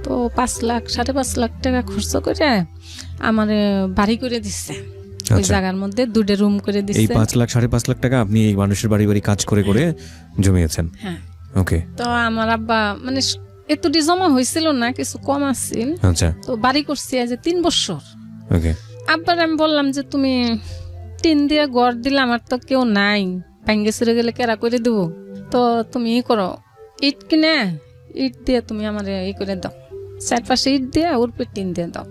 তো 5-5.5 লাখ টাকা খরচ করে আমার বাড়ি করে দিচ্ছে, ওই জায়গার মধ্যে 2টা রুম করে দিচ্ছে। এই 5-5.5 লাখ টাকা আপনি এই মানুষের বাড়ি বাড়ি কাজ করে করে জমিয়েছেন? হ্যাঁ। ওকে। তো আমার আব্বা মানে এতটি জমা হয়েছিল না, কিছু কম আসছিল। আচ্ছা। তো বাড়ি করছি আজ 3 বছর। ওকে। আব্বার আমি বললাম যে তুমি টিন দিয়ে ঘর দিলে, আমার তো কেউ নাই, ভাঙ্গে চুরে গেলে কেরা করে দেবো, তো তুমি ই করো, ইট কিনে ইট দিয়ে তুমি আমার ই করে দাও, 4 পাশে ইট দিয়ে ওর পে টিন দিয়ে দাও।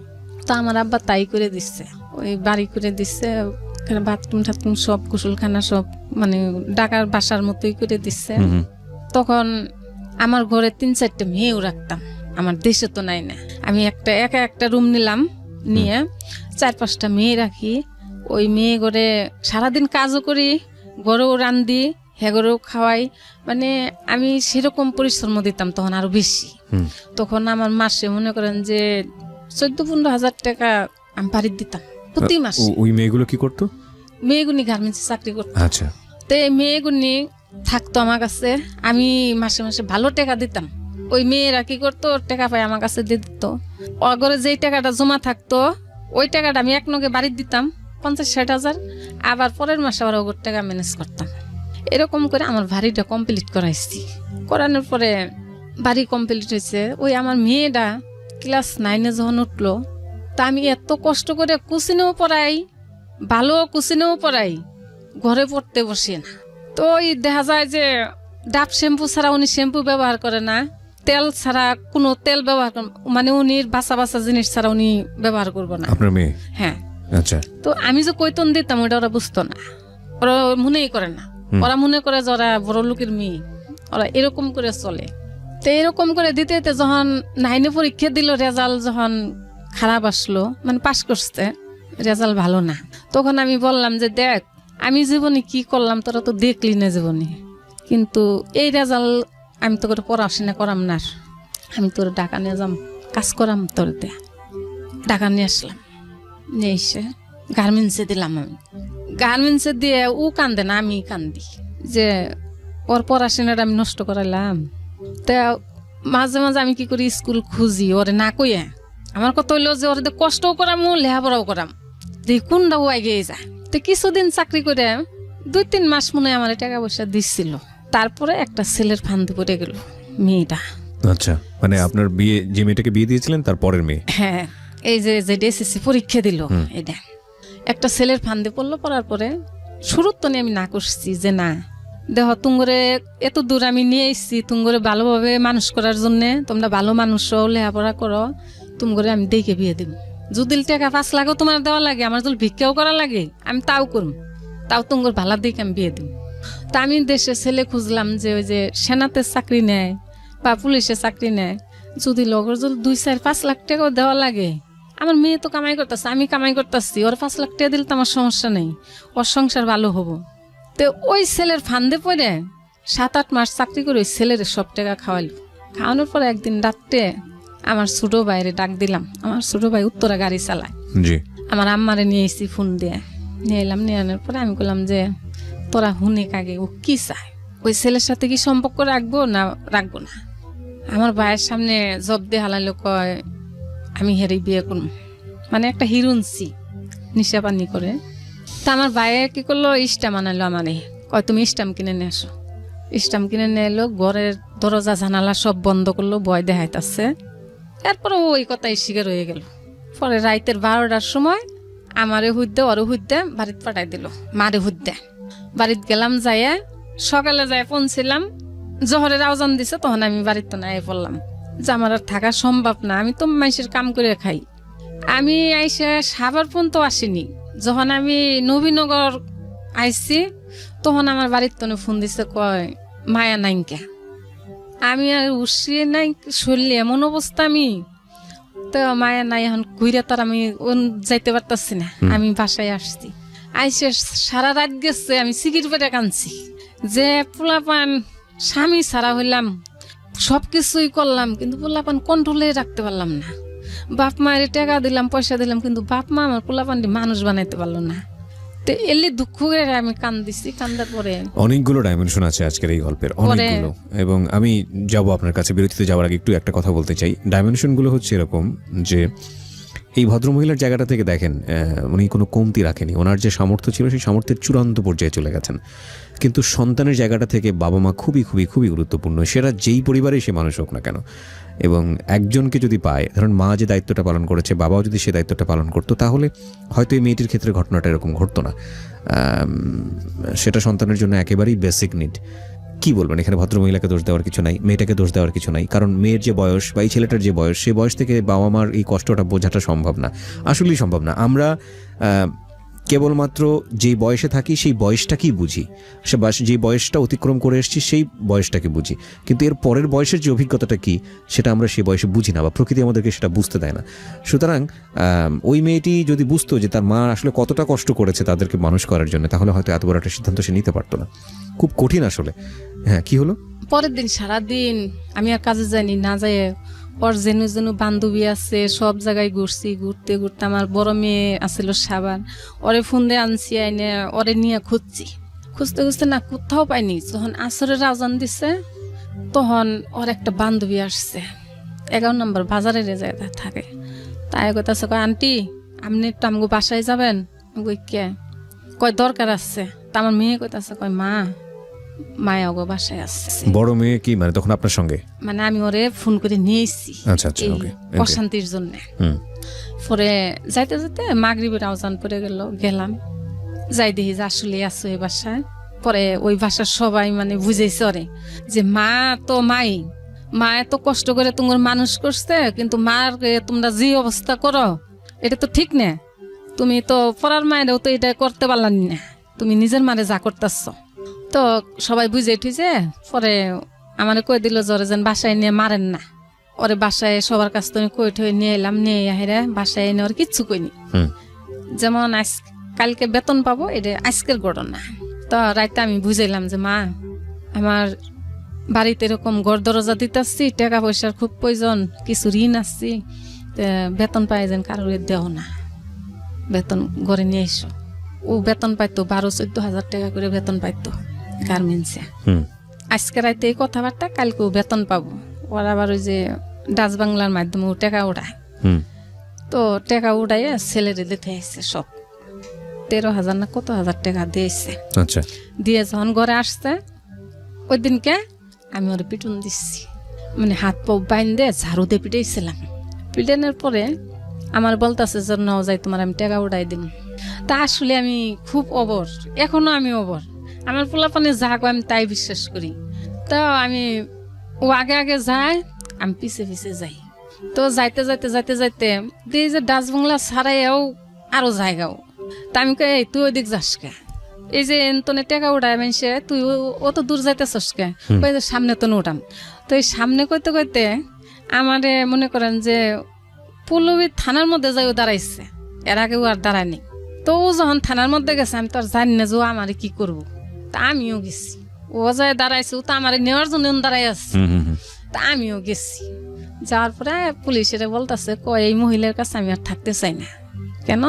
তো আমার আব্বা তাই করে দিচ্ছে, ওই বাড়ি করে দিচ্ছে, বাথরুম টাথরুম সব, গোসলখানা সব, মানে ঢাকার বাসার মতোই করে দিচ্ছে। তখন আমার ঘরে 3-4টা মেয়েও রাখতাম, আমার দেশে তো নাই না, আমি একটা রুম নিলাম, নিয়ে 4-5টা মেয়ে রাখি। ওই মেয়ে ঘরে সারাদিন কাজও করি, ঘরেও রান্ধি, হেগরেও খাওয়াই, মানে আমি সেরকম পরিশ্রম দিতাম তখন আরো বেশি। তখন আমার মাসে মনে করেন যে 14-15 হাজার টাকা আমি বাড়িতে দিতাম প্রতি মাসে। ওই মেয়েগুলো কি করতো? মেয়েগুনি গার্মেন্টসে চাকরি করতো। আচ্ছা। তো এই মেয়েগুনি থাকতো আমার কাছে, আমি মাসে মাসে ভালো টাকা দিতাম। ওই মেয়েরা কি করতো, টাকা পাই আমার কাছে দিয়ে দিত, অগরে যেই টাকাটা জমা থাকতো ওই টাকাটা আমি এক নগে বাড়িতে দিতাম 50-60 হাজার, আবার পরের মাসে আবার ওগর টাকা ম্যানেজ করতাম। এরকম করে আমার বাড়িটা কমপ্লিট করাইছি। করানোর পরে বাড়ি কমপ্লিট হয়েছে, ওই আমার মেয়েটা ক্লাস 9-এ যখন উঠলো, তা আমি এত কষ্ট করে কোচিনেও পড়াই, ভালো কোচিনেও পড়াই, ঘরে পড়তে বসে না। তো ওই দেখা যায় যে ডাব শ্যাম্পু ছাড়া উনি শ্যাম্পু ব্যবহার করে না, তেল ছাড়া কোনো তেল ব্যবহার মানে উনি বাসা বাসা জিনিস ছাড়া উনি ব্যবহার করবো না। আপনার মেয়ে? হ্যাঁ। আচ্ছা। তো আমি যে কৈতন দিতাম ওটা ওরা বুঝতো না, ওরা মনেই করে না। ওরা মনে করে যে ওরা বড় লোকের মেয়ে, ওরা এরকম করে চলে। তো এরকম করে দিতে দিতে যখন 9 পরীক্ষা দিল, রেজাল্ট যখন খারাপ আসলো, মানে পাশ করছে, রেজাল্ট ভালো না, তখন আমি বললাম যে দেখ আমি জীবনে কি করলাম তোরা তো দেখলি না জীবনে, কিন্তু এই রেজাল্ট আমি তো করে পড়াশোনা করাম না, আমি তোর ঢাকা নিয়ে যাম, কাজ করাম তোর দে। ঢাকা নিয়ে আসলাম, নিয়ে এসে গার্মেন্টসে দিলাম। আমি গার্মেন্টসে দিয়ে ও কান্দে না, আমি কান্দি যে ওর পড়াশোনাটা আমি নষ্ট করাইলাম। তা মাঝে মাঝে আমি কি করি, স্কুল খুঁজি ওরে না কইয়া। আমার কথা হইলো যে ওর কষ্টও করাম, লেখাপড়াও করাম, দেখি কোনটা ও এগিয়ে যায়। তো কিছুদিন চাকরি করে 2-3 মাস মনে হয় আমার টাকা পয়সা দিচ্ছিল। তারপরে একটা ছেলের ফান্দে পড়ে গেল মেয়েটা। আচ্ছা, মানে আপনার বিয়ে, যে মেয়েটাকে বিয়ে দিয়েছিলেন তার পরের মেয়ে? হ্যাঁ, এই যে এসএসসি পরীক্ষা দিল, এটা একটা ছেলের ফান্দে পড়লো। পড়ার পরে শুরুর তো আমি না করছি যে না দেখো তুঙ্গরে এত দূর আমি নিয়ে এসছি, তুঙ্গরে ভালোভাবে মানুষ করার জন্য, তোমরা ভালো মানুষ লেখাপড়া করো, তুমগরে আমি দেখে বিয়ে দেব। যদি টাকা 5 লাখও তোমার দেওয়া লাগে, আমার যদি ভিক্ষাও করা লাগে, আমি তাও করব, তাও তুঙ্গর ভালো দেখে আমি বিয়ে দেব। তা আমি দেশে ছেলে খুঁজলাম যে ওই যে সেনাতে চাকরি নেয় বা পুলিশে চাকরি নেয়, যদি লগর যদি 2-4-5 লাখ টাকাও দেওয়া লাগে, আমার মেয়ে তো কামাই করতেছে, আমি কামাই করতেছি, ওর 5 লাখ টাকা দিলে তো আমার সমস্যা নেই, ওর সংসার ভালো হবো। তো ওই ছেলের ফান্দে পড়ে 7-8 মাস চাকরি করে ওই ছেলের সব টাকা খাওয়াইল। খাওয়ানোর পরে একদিন রাত্রে আমার ছোট ভাইরে ডাক দিলাম। আমার ছোট ভাই উত্তরা গাড়ি চালায়, আমার আম্মারে নিয়ে এসেছি ফোন দিয়ে, নিয়ে এলাম। নিয়ে আনার পরে আমি বললাম যে তোরা হুনে কাগে ও কি চায়, ওই ছেলের সাথে কি সম্পর্ক রাখবো না রাখবো না। আমার ভাইয়ের সামনে জব দিয়ে হালাইলো, কয় আমি হেরে বিয়ে করব, মানে একটা হিরুনসি নিশা পানি করে। তা আমার ভাইয়ে কি করলো, স্টাম আনাইলো আমারে, কয় তুমি স্টাম কিনে নিয়ে আসো। স্টাম কিনে নিয়ে এলো, ঘরের দরজা জানালা সব বন্ধ করলো, ভয় দেখাইতেছে। এরপরে ওই কথাই শিকার হয়ে গেল। পরে রাইতের 12টার সময় আমারে হুদ্দে ওরে হুদ্দে বাড়িতে পাঠাই দিল, মারে হুদ্দে। বাড়িতে গেলাম, যাইয়া সকালে যাই পৌঁছিলাম, জহরের আওজান দিছে, তখন আমি বাড়িতে না পড়লাম যে আমার আর থাকা সম্ভব না, আমি তো মানুষের কাম করে খাই। আমি আইসে সাবার পর্যন্ত আসিনি, যখন আমি নবীনগর আইসি তখন আমার বাড়ির তনে ফোন দিছে, কয় মায়া নাইকা। আমি আর উঠিয়ে নাই, শরীরে এমন অবস্থা, আমি তো মায়া নাই, এখন ঘুরে তার আমি যাইতে পারতাছি না। আমি বাসায় আসছি, আইসে সারা রাত গেছে, আমি সিকির পেটে কানছি যে পোলাপান স্বামী ছাড়া হইলাম, সবকিছুই করলাম, কিন্তু পোলাপান কন্ট্রোলে রাখতে পারলাম না। বাপ মায়ের টাকা দিলাম, পয়সা দিলাম, কিন্তু বাপ মা আমার পোলাপানটি মানুষ বানাইতে পারলো না। তো এলি দুঃখ করে আমি কান্দিছি। কান্দার পরে অনেকগুলো ডাইমেনশন আছে আজকের এই গল্পের, অনেকগুলো। এবং আমি যাব আপনার কাছে, বিরতিতে যাওয়ার আগে একটু একটা কথা বলতে চাই। ডাইমেনশনগুলো হচ্ছে এরকম যে এই ভদ্রমহিলার জায়গাটা থেকে দেখেন, উনি কোনো কমতি রাখেনি, ওনার যে সামর্থ্য ছিল সেই সামর্থ্যের চূড়ান্ত পর্যায়ে চলে গেছেন। কিন্তু সন্তানের জায়গাটা থেকে বাবা মা খুবই খুবই খুবই গুরুত্বপূর্ণ, সেটা যেই পরিবারেই সে মানুষ হোক না কেন। এবং একজনকে যদি পায়, ধরুন মা যে দায়িত্বটা পালন করেছে, বাবাও যদি সে দায়িত্বটা পালন করতো, তাহলে হয়তো এই মেয়েটির ক্ষেত্রে ঘটনাটা এরকম ঘটতো না। সেটা সন্তানের জন্য একেবারেই বেসিক নিড। কি বলবেন, এখানে ভদ্রমহিলাকে দোষ দেওয়ার কিছু নাই, মেয়েটাকে দোষ দেওয়ার কিছু নাই, কারণ মেয়ের যে বয়স বা এই ছেলেটার যে বয়স, সেই বয়স থেকে বাবা মার এই কষ্টটা বোঝাটা সম্ভব না, আসলেই সম্ভব না। আমরা কেবলমাত্র যেই বয়সে থাকি সেই বয়সটাকেই বুঝি, যে বয়সটা অতিক্রম করে এসেছি সেই বয়সটাকে বুঝি, কিন্তু এর পরের বয়সের যে অভিজ্ঞতাটা কি সেটা আমরা সেই বয়সে বুঝি না, বা প্রকৃতি আমাদেরকে সেটা বুঝতে দেয় না। সুতরাং ওই মেয়েটি যদি বুঝতো যে তার মা আসলে কতটা কষ্ট করেছে তাদেরকে মানুষ করার জন্য, তাহলে হয়তো এত বড় একটা সিদ্ধান্ত সে নিতে পারতো না। খুব কঠিন আসলে। হ্যাঁ, কি হলো? পরের দিন সারাদিন আমি আর কাজে যাইনি, না যাই ওর যেন যেন বান্ধবী আছে সব জায়গায় ঘুরছি, ঘুরতে ঘুরতে আমার বড় মেয়ে আসছিল সাবান, ওরে ফোন দিয়ে আনছি, আইনে ওরে নিয়ে খুঁজছি, খুঁজতে খুঁজতে না কোথাও পাইনি। যখন আসরের আজান দিছে তখন ওর একটা বান্ধবী আসছে, 11 নম্বর বাজারের যায় থাকে। তাই কইতাছে, কয় আন্টি আপনি একটু আমাকে বাসায় যাবেন? কই কে? কয় দরকার আছে। তা আমার মেয়ে কইতাছে, কয় মা মায়া গো বাসায় আসছে। বড় মেয়ে কি মানে তখন আপনার সঙ্গে? মানে আমি ওরে ফোন করে নিয়ে এসেছি আচ্ছা আচ্ছা, ওকে, অশান্তির জন্য। পরে যাইতে যাইতে মাগরিবের আওজান পড়ে গেলাম যাই দেখি যে আসলে আছো এই বাসায়। পরে ওই বাসার সবাই মানে বুঝেছে ওরে যে মা তো মা এত কষ্ট করে তোমার মানুষ করছে, কিন্তু মার তোমরা যে অবস্থা করো এটা তো ঠিক না। তুমি তো পড়ার মায়েরও তো এটা করতে পারলাম না, তুমি নিজের মারে যা করতেছ। তো সবাই বুঝে উঠেছে। পরে আমারে কই দিল জ্বরে যেন বাসায় নিয়ে মারেন না। ওরে বাসায় সবার কাছ থেকে কই ঠই নিয়ে এলাম, নিয়ে আহেরা বাসায় এনে ওর কিচ্ছু কইনি। যেমন কালকে বেতন পাবো, এটা আজকের ঘটনা। তো রাইতে আমি বুঝাইলাম যে মা, আমার বাড়িতে এরকম ঘর দরজা দিতেছি, টাকা পয়সার খুব প্রয়োজন, কিছু ঋণ আসছি, বেতন পাই যেন কারোর দেও না, বেতন ঘরে নিয়ে এসো। ও বেতন পাইতো 12-14 হাজার টাকা করে বেতন পাইতো গার্মেন্টসে। আজকে রাইতে এই কথাবার্তা, কালকে ও বেতন পাবো। ওরা আবার ওই যে ডাচ বাংলার মাধ্যমে ও টাকা উড়ায়। তো টাকা উড়াইয়া ছেলেরে দিতে আসছে সব 13,000 না কত হাজার টাকা দিয়েছে। আচ্ছা, দিয়ে যখন ঘরে আসছে ওই দিনকে আমি ওর পিটুন দিচ্ছি, মানে হাত পা বাইন্দে ঝাড়ু দিয়ে পিটাইছিলাম। পিটানোর পরে আমার বলতেছে যে নাও যাই তোমার আমি টাকা উড়াই দিন। তা আসলে আমি খুব অবর, এখনো আমি অবর। আমার পোলাপানে যা কয় আমি তাই বিশ্বাস করি। তো আমি ও আগে আগে যায়, আমি পিছে পিছে যাই। তো যাইতে যাইতে যাইতে যাইতে দিয়ে যে ডাচ বাংলা ছাড়াইও আরো জায়গাও। তা আমি কই তুই ওই দিক যাস কে, এই যে এনতনে টাকা উঠায় মানছে, তুই অত দূর যাইতেছস কে? কই যে সামনে তো উঠাম। তো এই সামনে কইতে কইতে আমারে মনে করেন যে পল্লবী থানার মধ্যে যাই ও দাঁড়াইছে, এর আগে ও আর দাঁড়ায়নি। তো ও যখন থানার মধ্যে গেছে আমি তো আর জানি না যে ও আমারে কি করবো। তা আমিও গেছি, ও যায় দাঁড়াইছে, ও তো আমারে নেওয়ার জন্য দাঁড়াই আছে। তা আমিও গেছি, যাওয়ার পরে পুলিশের বলতেছে কয় এই মহিলার কাছে আমি আর থাকতে চাই না। কেন,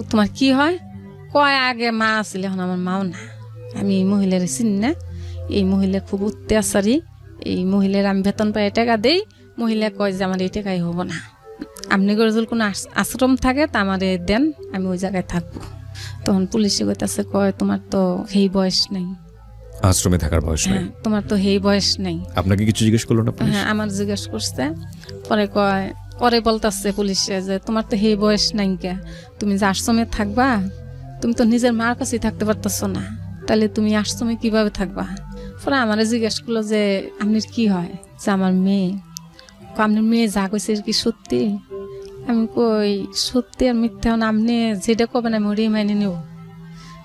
তোমার কি হয়? কয় আগে মা আসলে, এখন আমার মাও না, আমি এই মহিলার চিনি না, এই মহিলা খুব অত্যাচারী, এই মহিলার আমি বেতন পাই টাকা দেই। মহিলা কয় যে আমার এই টাকাই হবো না, আপনি গরজুল কোনো আশ্রম থাকে তা আমারে দেন, আমি ওই জায়গায় থাকবো। তখন পুলিশে কইতাছে কয় তোমার তো সেই বয়স নেই, আশ্রমে থাকার বয়স নেই, তোমার তো সেই বয়স নেই। আপনাকে কিছু জিজ্ঞেস করলো না? হ্যাঁ, আমার জিজ্ঞেস করছে। পরে কয়, পরে বলতাছে পুলিশে যে তোমার তো সেই বয়স নাই কে, তুমি যে আশ্রমে থাকবা, তুমি তো নিজের মার কাছেই থাকতে পারতেছ না, তাহলে তুমি আশ্রমে কিভাবে থাকবা? পরে আমারে জিজ্ঞেস করলো যে আপনার কি হয়? যে আমার মেয়ে। আপনার মেয়ে যা কইছে কি সত্যি? আমি কই সত্যি আর মিথ্যা, আপনি যেটা কবেন আমি ওটাই মাইনে নেব,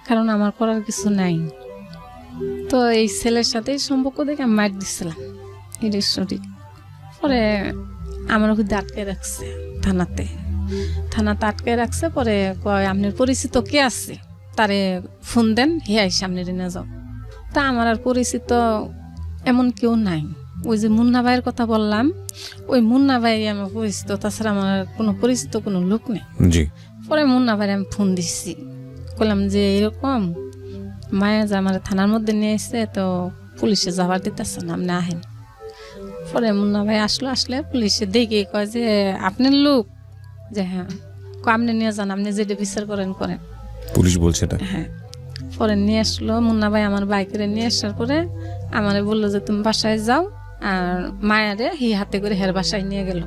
কারণ আমার করার কিছু নাই। তো এই ছেলের সাথে সম্পর্ক দেখে আমি মার দিচ্ছিলাম ঈশ্বরী। পরে আমার ওখানে আটকে রাখছে থানাতে আটকে রাখছে। পরে কয় আপনার পরিচিত কে আছে, তারে ফোন দেন, হে সামনে নিয়ে যাও। তা আমার আর পরিচিত এমন কেউ নাই। ওই যে মুন্না ভাইয়ের কথা বললাম, ওই মুন্না ভাই আমার পরিচিত, তাছাড়া আমার কোনো পরিচিত কোনো লোক নেই। পরে মুন্না ভাই আমি ফোন দিচ্ছি, বললাম যে এরকম মায়া যে আমার থানার মধ্যে নিয়ে এসছে, তো পুলিশে যাবার দিতেছে না, আপনি আহেন। পরে মুন্না ভাই আসলে পুলিশে দেখে কয় যে আপনার লোক, যে হ্যাঁ, আপনি নিয়ে যান, আপনি যেটা বিচার করেন। পুলিশ বলছে হ্যাঁ। পরে নিয়ে আসলো মুন্না ভাই, আমার বাইকে নিয়ে আসার পরে আমারে বললো যে তুমি বাসায় যাও, আর মায়ারে হাতে করে হের বাসায় নিয়ে গেল।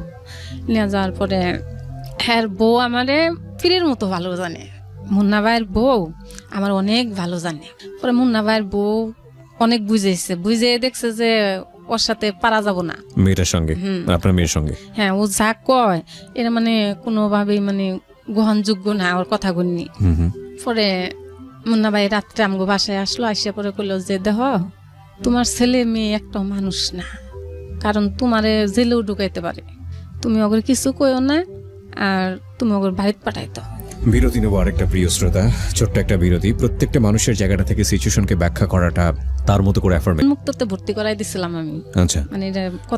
নিয়ে যাওয়ার পরে হের বউ আমারে পীরের মতো ভালো জানে, মুন্না ভাইয়ের বউ আমার অনেক ভালো জানে। পরে মুন্না ভাইয়ের বউ অনেক বুঝে দেখছে যে ওর সাথে পারা যাব না, মেয়েটার সঙ্গে, আপনার মেয়ের সঙ্গে। হ্যাঁ, ও যা কয় এরা মানে কোনোভাবেই মানে গ্রহণযোগ্য না, ওর কথা গুনি। পরে মুন্না ভাই রাত্রে আমগো বাসায় আসলো, আসে পরে কইলো যে দেখ তোমার ছেলে মেয়ে একটা মানুষ না, কারণ তোমারে জেলেও ঢুকাইতে পারে, তুমি ওগুলো কিছু কইও না, আর তুমি ওগুলো বাড়িতে পাঠাইতো। বিরতি নেব আরেকটা, প্রিয় শ্রোতা, ছোট্ট একটা বিরতি। প্রত্যেকটা মানুষের জায়গাটা থেকে সিচুয়েশনকে ব্যাখ্যা করাটা তার মতো করে অ্যাফার্মেশন। উন্মুক্ততে ভর্তি করাই দিছিলাম আমি। আচ্ছা, মানে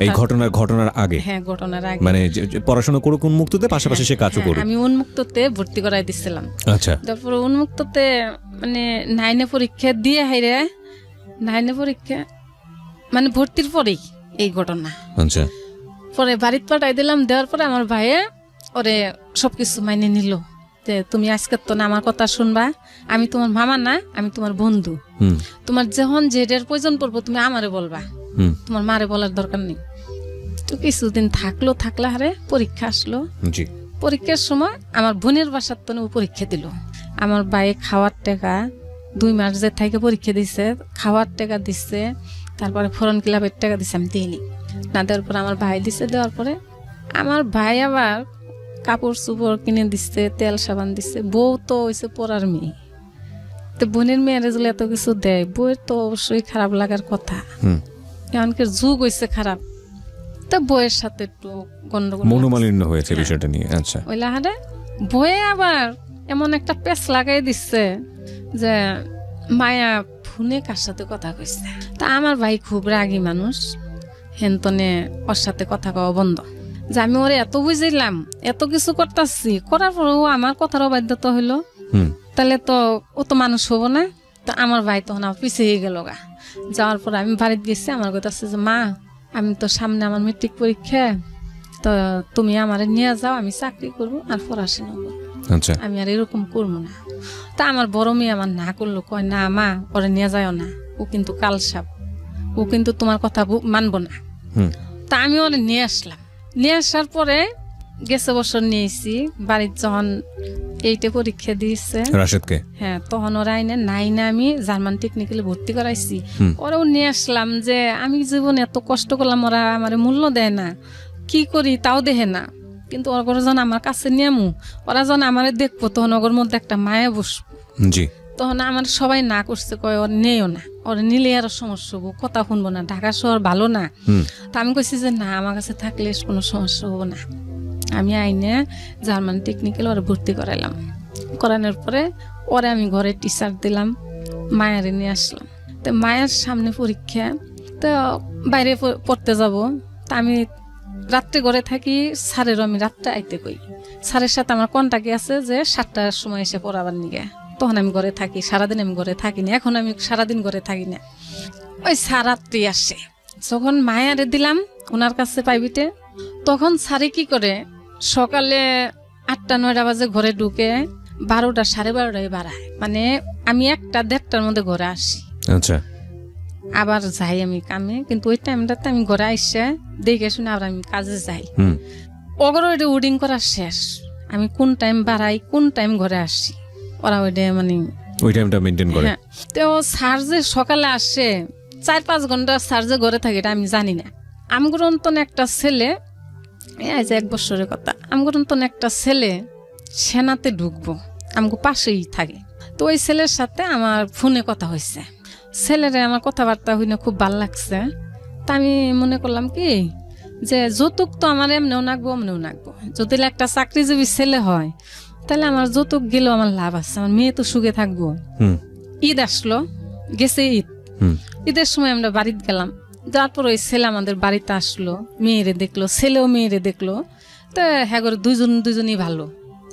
এই ঘটনার আগে? হ্যাঁ, ঘটনার আগে, মানে পড়াশোনা করুক উন্মুক্ততে, পাশাপাশি সে কাজও করুক। আমি উন্মুক্ততে ভর্তি করাই দিছিলাম। আচ্ছা, তারপর উন্মুক্ততে মানে 9 পরীক্ষা দিয়ে হাইরে 9 পরীক্ষা মানে ভর্তির পরেই এই ঘটনা। আচ্ছা, পরে বাড়িতে পাঠাই দিলাম, দেওয়ার পরে আমার ভাইয়ে ওরে সবকিছু মাইনে নিল যে তুমি আজকে তো না আমার কথা শুনবা, আমি তোমার মামা না, আমি তোমার বন্ধু, তোমার যখন যেটার প্রয়োজন পড়বো তুমি আমারে বলবা, তোমার মারে বলার দরকার নেই। তো কিছুদিন থাকলো হারে পরীক্ষা আসলো। জি। পরীক্ষার সময় আমার বোনের বাসার তো পরীক্ষা দিল। আমার ভাই খাওয়ার টাকা 2 মাস যে থেকে পরীক্ষা দিছে, খাওয়ার টাকা দিচ্ছে, তারপরে ফরেন ক্লাবের টাকা দিছে, আমি দিইনি। না দেওয়ার পরে আমার ভাই দিছে, দেওয়ার পরে আমার ভাই আবার কাপড় চোপড় কিনে দিচ্ছে, তেল সাবান দিচ্ছে। বউ তো হয়েছে পড়ার মেয়ে, তো বোনের মেয়েরা যদি এত কিছু দেয়, বউয়ের তো অবশ্যই খারাপ লাগার কথা। এমনকি যুগ হয়েছে খারাপ, তো বউয়ের সাথে একটু গন্ডগোল মনোমালিন্য হয়েছে বিষয়টা নিয়ে। আচ্ছা, ওই লাহারে বয়ে আবার এমন একটা পেঁচ লাগাই দিচ্ছে যে মায়া ফোনে কার সাথে কথা কইছে। তা আমার ভাই খুব রাগী মানুষ, হেনতনে ওর সাথে কথা কওয়া বন্ধ। যে আমি ওরে এত বুঝাইলাম, এত কিছু করতেছি, করার পরেও আমার কথার অবাধ্যতা হইলো, তাহলে তো ও তো মানুষ হবো না। তো আমার ভাই তখন আমার পিছিয়ে গেল গা। যাওয়ার পর আমি বাড়িতে গেছি, আমার কথা আছে যে মা, আমি তো সামনে আমার মেট্রিক পরীক্ষা, তো তুমি আমারে নিয়ে যাও, আমি চাকরি করবো আর পড়াশোনা করবো, আচ্ছা, আমি আর এরকম করবো না। তা আমার বড় মেয়ে আমার না করলো, কয় না মা, ওরে নিয়ে যাও না, ও কিন্তু কালসাপ, ও কিন্তু তোমার কথা মানবো না। তা আমি ওরে নিয়ে আসলাম। নিয়ে আসার পরে গেছে বছর নিয়েছি, বাড়ির যখন 8 পরীক্ষা দিয়েছে রাশেদকে, হ্যাঁ, তখন ওরা আইনে নাই না, আমি জার্মান টেকনিক্যালে ভর্তি করাইছি। ওরাও নিয়ে আসলাম যে আমি জীবনে এত কষ্ট করলাম, ওরা আমার মূল্য দেয় না, কি করি তাও দেখে না। কিন্তু ওরা যখন আমার কাছে নিয়ামু, ওরা যখন আমার দেখবো, তখন ওর মধ্যে একটা মায়া বসবো। জি, তখন আমার সবাই না করছে, কয় ওর নেও না, ওর নিলে আরো সমস্যা হবো, কথা শুনবো না, ঢাকা শহর ভালো না। তা আমি কইছি যে না, আমার কাছে থাকলে কোনো সমস্যা হবো না। আমি আইনে জার্মান টেকনিক্যাল ওরা ভর্তি করাইলাম। করানোর পরে ওরে আমি ঘরে টিচার দিলাম, মায়ারে নিয়ে আসলাম। তো মায়ের সামনে পরীক্ষা, তো বাইরে পড়তে যাব। তা আমি রাত্রে ঘরে থাকি, স্যারেরও আমি রাত্রে আইতে কই। স্যারের সাথে আমার কন্টাক্টে আছে যে 7টার সময় এসে পড়াবার নিগে। তখন আমি ঘরে থাকি, সারাদিন আমি ঘরে থাকি না। এখন আমি সারাদিন ঘরে থাকি না, ওই স্যার রাত্রি আসে। যখন মায়ারে দিলাম ওনার কাছে প্রাইভেটে, তখন স্যারে কি করে, সকালে 8টা-9টা বাজে ঘরে ঢুকে 12টা 12:30 বাড়ায়, মানে আমি 1টা-1:30টার মধ্যে ঘরে আসি। আচ্ছা, আবার যাই আমি কামে, কিন্তু ওই টাইমটাতে আমি ঘরে আইসে দেখে শুনে আবার আমি কাজে যাই। ওগুলো ওইটা উডিং করা শেষ, আমি কোন টাইম বাড়াই, কোন টাইম ঘরে আসি, ওরা ওইটা মানে ওই টাইমটা মেনটেন করে। হ্যাঁ, তো স্যার যে সকালে আসে 4-5 ঘন্টা স্যার যে ঘরে থাকে এটা আমি জানি না। আমগুর অন্তন একটা ছেলে, এই যে 1 বছরের কথা, আমগুর অন্তন একটা ছেলে সেনাতে ঢুকবো, আমগো পাশেই থাকে। তো ওই ছেলের সাথে আমার ফোনে কথা হয়েছে, ছেলেরে আমার কথাবার্তা হইলে খুব ভাল লাগছে। তা আমি মনে করলাম কি যে যৌতুক তো আমার এমনিও নাকবো, এমনিও নাকবো। যদি একটা চাকরিজীবী ছেলে হয়, তাহলে আমার যৌতুক গেলেও আমার লাভ আছে, আমার মেয়ে তো সুখে থাকবো। ঈদ আসলো, গেছে ঈদ, ঈদের সময় আমরা বাড়িতে গেলাম। তারপর ওই ছেলে আমাদের বাড়িতে আসলো, মেয়েরে দেখলো, ছেলেও মেয়েরে দেখলো। তো হ্যাঁ করে দুজনই ভালো,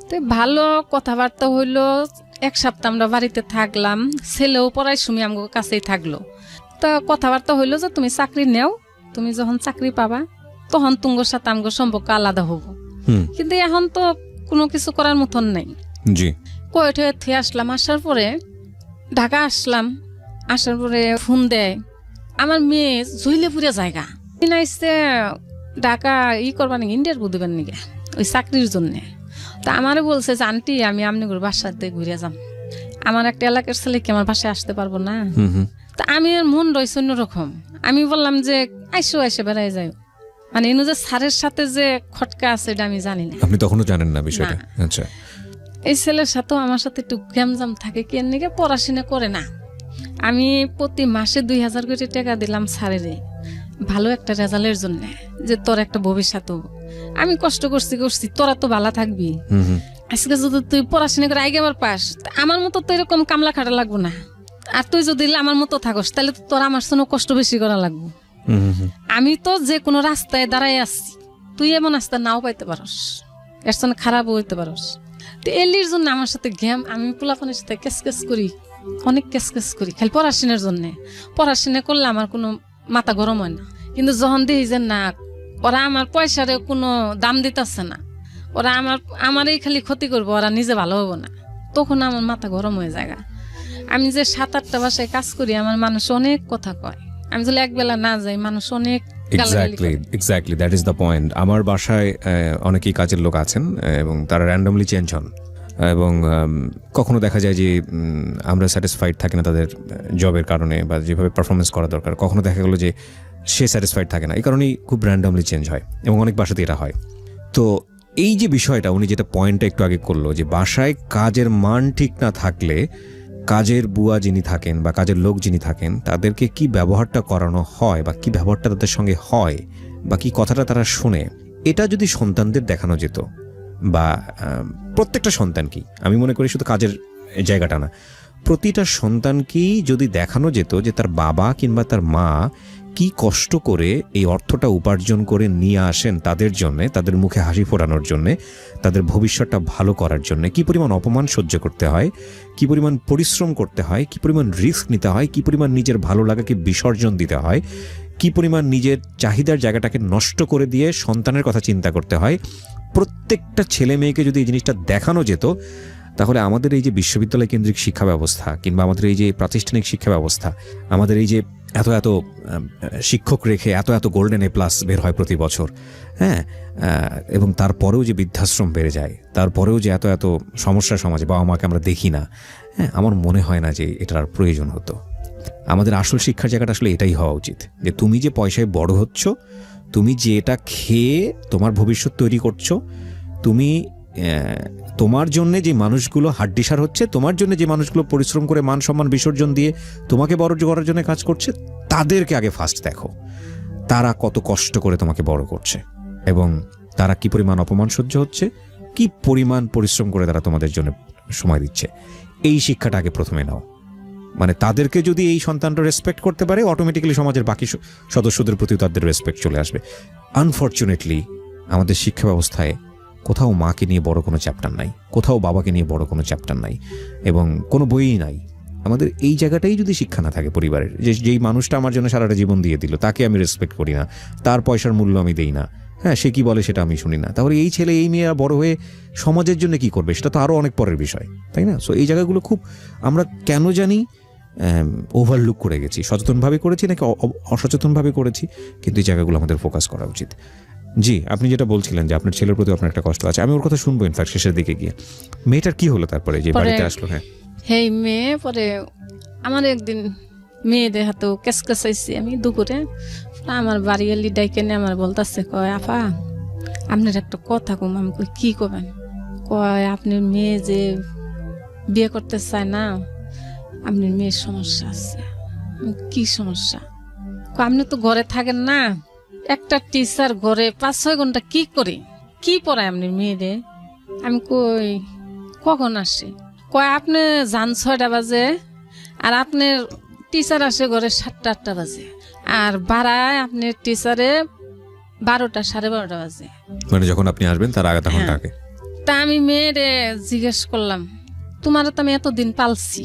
তো ভালো কথাবার্তা হইলো। 1 সপ্তাহ আমরা বাড়িতে থাকলাম, ছেলেও পড়ার সময় আমার কাছেই থাকলো। তো কথাবার্তা হইলো যে তুমি চাকরি নেও, তুমি যখন চাকরি পাবা তখন তুঙ্গর সাথে আমগো সম্পর্ক আলাদা হবো। কিন্তু এখন তো কোনো কিছু করার মতন নাই। জি, কয়েঠে থুয়ে আসলাম। আসার পরে ঢাকা আসলাম, আসার পরে ফোন দেয় আমার মেয়ে জইলে পুরে জায়গা কিনাইছে, ঢাকা করবা নাকি, ইন্টারভিউ দিবেন নাকি ওই চাকরির জন্যে। তা আমারে বলছে যে আন্টি, আমি আপনার বাসাতে ঘুরে যাম, আমার একটা এলাকার ছেলে কি আমার বাসায় আসতে পারবো না? তা আমি আর মন রয়েছে অন্যরকম। আমি বললাম যে আইসে বেড়াই যাই, মানে এনে যে স্যারের সাথে যে খটকা আছে এটা আমি জানি না। আপনি তখনও জানেন না বিষয়টা? আচ্ছা, এই ছেলের সাথেও আমার সাথে একটু গ্যামজাম থাকে, কেন নাকি পড়াশোনা করে না। আমি প্রতি মাসে 2000 করে টাকা দিলাম স্যারেরে, ভালো একটা রেজাল্টের জন্য, যে তোর একটা ভবিষ্যৎ হবো। আমি কষ্ট করছি, তোরা তো ভালো থাকবি। আজকে যদি তুই পড়াশোনা করে আগে আবার পাস, আমার মতো তো এরকম কামলা খাটা লাগবো না। আর তুই যদি আমার মতো থাকস, তাহলে তো তোর আমার জন্য কষ্ট বেশি করা লাগবো। আমি তো যে কোনো রাস্তায় দাঁড়াই আসছি, তুই এমন রাস্তা নাও পাইতে পারস, এর জন্য খারাপও হইতে পারস। তো এলির জন্য আমার সাথে ঘ্যাম, আমি পোলাপানের সাথে কেস করি, অনেক কেস করি, খালি পড়াশোনার জন্য। পড়াশোনা করলে আমার কোনো মাথা গরম হয় না। কিন্তু যখন দেখি যে না, ওরা আমার পয়সারে কোনো দাম দিতেছে না, ওরা আমারই খালি ক্ষতি করবো, ওরা নিজে ভালো হবো না, তখন আমার মাথা গরম হয়ে যায়। আমি যে 7-8টা বাসায় কাজ করি, আমার মানুষ অনেক কথা কয়। আমি যদি একবেলা না যাই, মানুষ অনেক exactly that is the point. আমার বাসায় অনেকেই কাজের লোক আছেন এবং তারা র্যান্ডমলি চেঞ্জ হন এবং কখনো দেখা যায় যে আমরা স্যাটিসফাইড থাকি না তাদের জবের কারণে বা যেভাবে পারফরমেন্স করা দরকার, কখনো দেখা গেলো যে সে স্যাটিসফাইড থাকে না, এই কারণেই খুব র্যান্ডমলি চেঞ্জ হয় এবং অনেক বাসাতে এটা হয়। তো এই যে বিষয়টা উনি যেটা পয়েন্টটা একটু আগে করলো যে বাসায় কাজের মান ঠিক না থাকলে কাজের বুয়া যিনি থাকেন বা কাজের লোক যিনি থাকেন তাদেরকে কি ব্যবহারটা করানো হয় বা কি ব্যবহারটা তাদের সঙ্গে হয় বা কি কথাটা তারা শোনে, এটা যদি সন্তানদের দেখানো যেত বা প্রত্যেকটা সন্তানকেই, আমি মনে করি শুধু কাজের জায়গাটা না, প্রতিটা সন্তানকেই যদি দেখানো যেত যে তার বাবা কিংবা তার মা কি কষ্ট করে এই অর্থটা উপার্জন করে নিয়ে আসেন তাদের জন্যে, তাদের মুখে হাসি ফোটানোর জন্যে, তাদের ভবিষ্যৎটা ভালো করার জন্যে, কি পরিমাণ অপমান সহ্য করতে হয়, কি পরিমাণ পরিশ্রম করতে হয়, কি পরিমাণ রিস্ক নিতে হয়, কি পরিমাণ নিজের ভালো লাগাকে বিসর্জন দিতে হয়, কি পরিমাণ নিজের চাহিদার জায়গাটাকে নষ্ট করে দিয়ে সন্তানের কথা চিন্তা করতে হয়, প্রত্যেকটা ছেলে মেয়েকে যদি এই জিনিসটা দেখানো যেত তাহলে আমাদের এই যে বিশ্ববিদ্যালয় কেন্দ্রিক শিক্ষা ব্যবস্থা কিংবা আমাদের এই যে প্রাতিষ্ঠানিক শিক্ষা ব্যবস্থা, আমাদের এই যে এত এত শিক্ষক রেখে এত এত গোল্ডেন এ প্লাস বের হয় প্রতি বছর, হ্যাঁ, এবং তারপরেও যে বৃদ্ধাশ্রম বেড়ে যায়, তারপরেও যে এত এত সমস্যা সমাজে বাবা মাকে আমরা দেখি না, হ্যাঁ, আমার মনে হয় না যে এটার আর প্রয়োজন হতো। আমাদের আসল শিক্ষার জায়গাটা আসলে এটাই হওয়া উচিত যে তুমি যে পয়সায় বড় হচ্ছ, তুমি যে এটা খেয়ে তোমার ভবিষ্যৎ তৈরি করছো, তুমি তোমার জন্য যে মানুষগুলো হাড্ডিসার হচ্ছে, তোমার জন্য যে মানুষগুলো পরিশ্রম করে মান সম্মান বিসর্জন দিয়ে তোমাকে বড় করার জন্য কাজ করছে, তাদেরকে আগে ফার্স্ট দেখো, তারা কত কষ্ট করে তোমাকে বড় করছে এবং তারা কি পরিমাণ অপমান সহ্য হচ্ছে, কি পরিমাণ পরিশ্রম করে তারা তোমাদের জন্য সময় দিচ্ছে। এই শিক্ষাটা আগে প্রথমে নাও। মানে তাদেরকে যদি এই সন্তানটা রেসপেক্ট করতে পারে, অটোমেটিক্যালি সমাজের বাকি সদস্যদের প্রতি তাদের রেসপেক্ট চলে আসবে। আনফর্চুনেটলি আমাদের শিক্ষা ব্যবস্থায় কোথাও মাকে নিয়ে বড় কোনো চ্যাপ্টার নাই, কোথাও বাবাকে নিয়ে বড় কোনো চ্যাপ্টার নাই এবং কোনো বইই নাই। আমাদের এই জায়গাটাই যদি শিক্ষা না থাকে পরিবারের, যেই মানুষটা আমার জন্য সারাটা জীবন দিয়ে দিল তাকে আমি রেসপেক্ট করি না, তার পয়সার মূল্য আমি দেই না, হ্যাঁ, সে কি বলে সেটা আমি শুনি না, তাহলে এই ছেলে এই মেয়েরা বড় হয়ে সমাজের জন্য কি করবে সেটা তো আরও অনেক পরের বিষয়, তাই না? সো এই জায়গাগুলো খুব আমরা কেন জানি ওভারলুক করে গেছি, সচেতনভাবে করেছি নাকি অসচেতনভাবে করেছি, কিন্তু এই জায়গাগুলো আমাদের ফোকাস করা উচিত। জি, আপনি যেটা বলছিলেন যে আপনার ছেলের প্রতি আপনার একটা কষ্ট আছে, আমি ওর কথা শুনবো ইনফ্যাক্ট শেষের দিকে গিয়ে। মেয়েটার কি হলো তারপরে যে বাড়িতে আসলো? হ্যাঁ, হেই মেয়ে পরে আমার একদিন মেয়েদের হাতেও কেসকেসাইছি আমি দুপুরে, আমার বাড়ি এলি ডাইকে নিয়ে আমার বলতেছে, কয় আপা আপনার একটা কথা কম। আমি কই কি করবেন? কয় আপনার মেয়ে যে বিয়ে করতে চায় না, আপনার মেয়ের সমস্যা আছে। কি সমস্যা? আপনি তো ঘরে থাকেন না, একটা টিচার ঘরে 5-6 ঘন্টা কি করে, কি পড়ায় আপনার মেয়েরে? আমি কই কখন আসে? কয় আপনি যান 6টা বাজে আর আপনার টিচার আসে ঘরে 7টা-8টা বাজে, আর বাড়ায় আপনার টিচারে 12টা 12:30 বাজে, মানে যখন আপনি আসবেন তার আধা ঘন্টা আগে। তা আমি মেয়েরে জিজ্ঞেস করলাম, তোমার তো আমি এতদিন পালছি,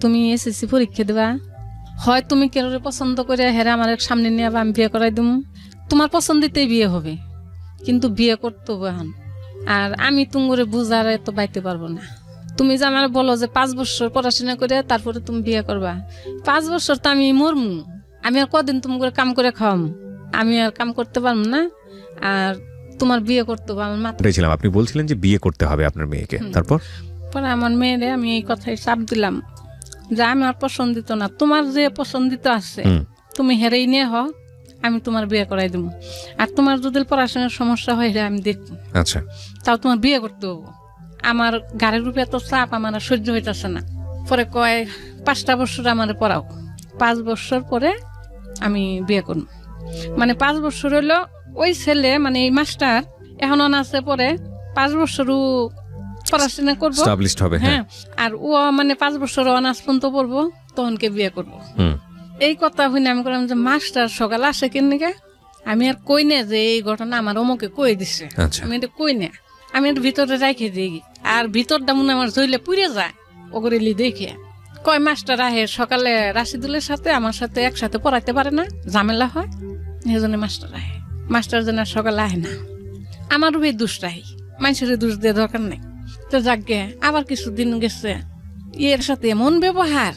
তুমি এসএসসি পরীক্ষা দেবা, হয় তুমি কেউ পছন্দ করে হেরে আমার সামনে নিয়ে আমি বিয়ে করাই দিম, তোমার পছন্দিতেই বিয়ে হবে, কিন্তু বিয়ে করতে হবে এখন। আর আমি তুমরে বুঝার এত বাইতে পারবো না। তুমি যে আমার বলো যে 5 বছর পড়াশোনা করে তারপরে তুমি বিয়ে করবা, 5 বছর তো আমি মরমু, আমি আর কদিন তুমি করে কাম করে খাওয়াম, আমি আর কাম করতে পারবো না, আর তোমার বিয়ে করতে হবে আমার মাথা। ছিলাম আপনি বলছিলেন যে বিয়ে করতে হবে আপনার মেয়েকে, তারপর পরে আমার মেয়েরে আমি এই কথাই চাপ দিলাম যে আমার পছন্দিত না, তোমার যে পছন্দিত আছে তুমি হেরেই নিয়ে হ, আমি তোমার বিয়ে করাই দেবো, আর তোমার যদি পড়াশোনার সমস্যা হয় আমি দেখবো, আচ্ছা, তাও তোমার বিয়ে করতে হবো। আমার গাড়ির রূপে এত চাপ আমার আর সহ্য হইতেছে না। পরে কয় 5টা বছর আমার পড়াও, 5 বছর পরে আমি বিয়ে করব। মানে 5 বছর হইলো ওই ছেলে, মানে এই মাস্টার এখন আছে, পরে 5 বছরও পড়াশোনা করবো, হ্যাঁ, আর ও মানে 5 বছর অনার্স পর্যন্ত পড়বো, তখনকে বিয়ে করবো। এই কথা হইলে আমি করলাম যে মাস্টার সকালে আসে কেনকে, আমি আর কই না যে এই ঘটনা আমার অমুকে কই দিছে, আমি এটা কই না, আমি এর ভিতরে রাখে দিই, আর ভিতরটা মনে আমার ঝইলে পুড়ে যায় ওগরেলি দেখে। কয় মাস্টার আহে সকালে রাশিদুলের সাথে আমার সাথে একসাথে পড়াইতে পারে না, ঝামেলা হয়, এই জন্য মাস্টার আহে। মাস্টার যেন সকালে আহে না, আমারও এই দোষ রাহি, মানুষের দোষ দিয়ে দরকার নেই। তো যাকে আবার কিছুদিন গেছে, এর সাথে এমন ব্যবহার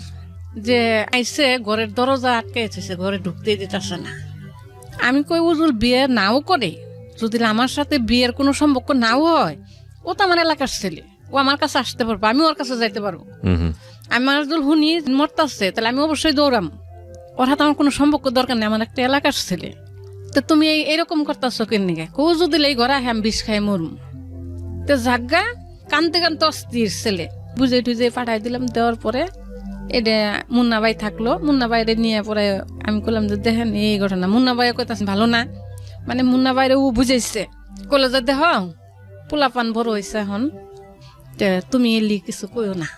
যে আইসে ঘরের দরজা আটকে এসেছে, ঘরে ঢুকতে দিতেছে না, আমি কই উজুল বিয়ে নাও করে, যদি আমার সাথে বিয়ের কোনো সম্পর্ক নাও হয়, ও তো আমার এলাকার ছেলে, ও আমার কাছে আসতে পারবো, আমি ওর কাছে যাইতে পারবো। আমার যদি হুনি মরতাছে তাহলে আমি অবশ্যই দৌড়াম, ওর হাতে আমার কোনো সম্পর্ক দরকার নেই, আমার একটা এলাকার ছেলে। তো তুমি এইরকম করতেছো কেন নিকে? কো যদি এই ঘরে আমি বিষ খাই মরম। তো জাগা কানতে কানতে অস্থির ছেলে, বুঝে টুঝে পাঠাই দিলাম। দেওয়ার পরে এটা মুন্নাবাই থাকলো, মুন্নাবাইরে নিয়ে পরে আমি বললাম যে দেখেন এই ঘটনা। মুন্নাবাই কইতাছে ভালো না, মানে মুন্নাবাইরে ও বুঝাইছে, কলে যে দেখ পোলাপান বড় হয়েছে এখন, তুমি এলি কিছু কইও না।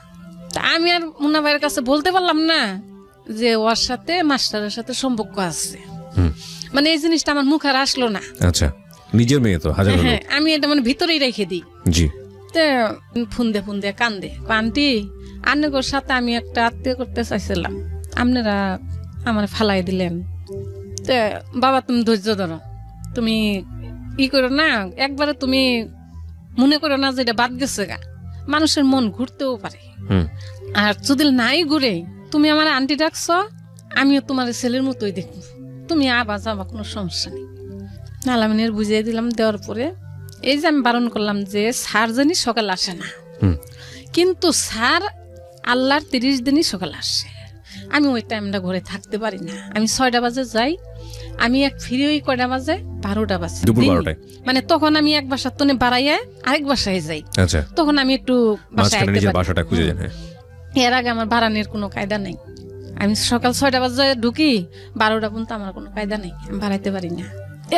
তা আমি আর মুন্নাবাইয়ের কাছে বলতে পারলাম না যে ওর সাথে মাস্টারের সাথে সম্পর্ক আছে। মানে এই জিনিসটা আমার মুখ আর আসলো না। আচ্ছা, নিজের মেয়ে তো হাজার হ্যাঁ, আমি এটা মানে ভিতরেই রেখে দিই। জি। তো ফুন্দে ফুন্দে কান্দে, আন্টি আন্নগর সাথে আমি একটা আত্মীয় করতে চাইছিলাম, আপনারা আমার ফালাই দিলেন। তো বাবা তুমি ধৈর্য ধরো, তুমি ই করো না, একবারে তুমি মনে করো না যে এটা বাদ গেছে গা, মানুষের মন ঘুরতেও পারে। আর যদি নাই ঘুরে, তুমি আমার আন্টি ডাকছ, আমিও তোমার ছেলের মতোই দেখব, তুমি আবার যাবা, কোনো সমস্যা নেই। নালামিনের বুঝিয়ে দিলাম। দেওয়ার পরে এই যে আমি বারণ করলাম যে স্যার জানি সকাল আসে না, কিন্তু স্যার আল্লাহর 30 দিনই সকাল আসে। আমি ওই টাইমটা ঘরে থাকতে পারি না, আমি 6টা বাজে যাই, আমি এক ফিরে ওই কয়টা বাজে 12টা বাজে, দুপুর 12টায়। মানে তখন আমি এক বাসার তনে বাড়াইয়া আরেক বাসায় যাই। আচ্ছা, তখন আমি একটু বাসায় আইতে পারি। বাসাটা খুঁজে যান। এর আগে আমার বাড়ানোর কোনো কায়দা নেই, আমি সকাল 6টা বাজে ঢুকি, 12টা পর্যন্ত আমার কোনো কায়দা নেই, আমি বাড়াইতে পারি না।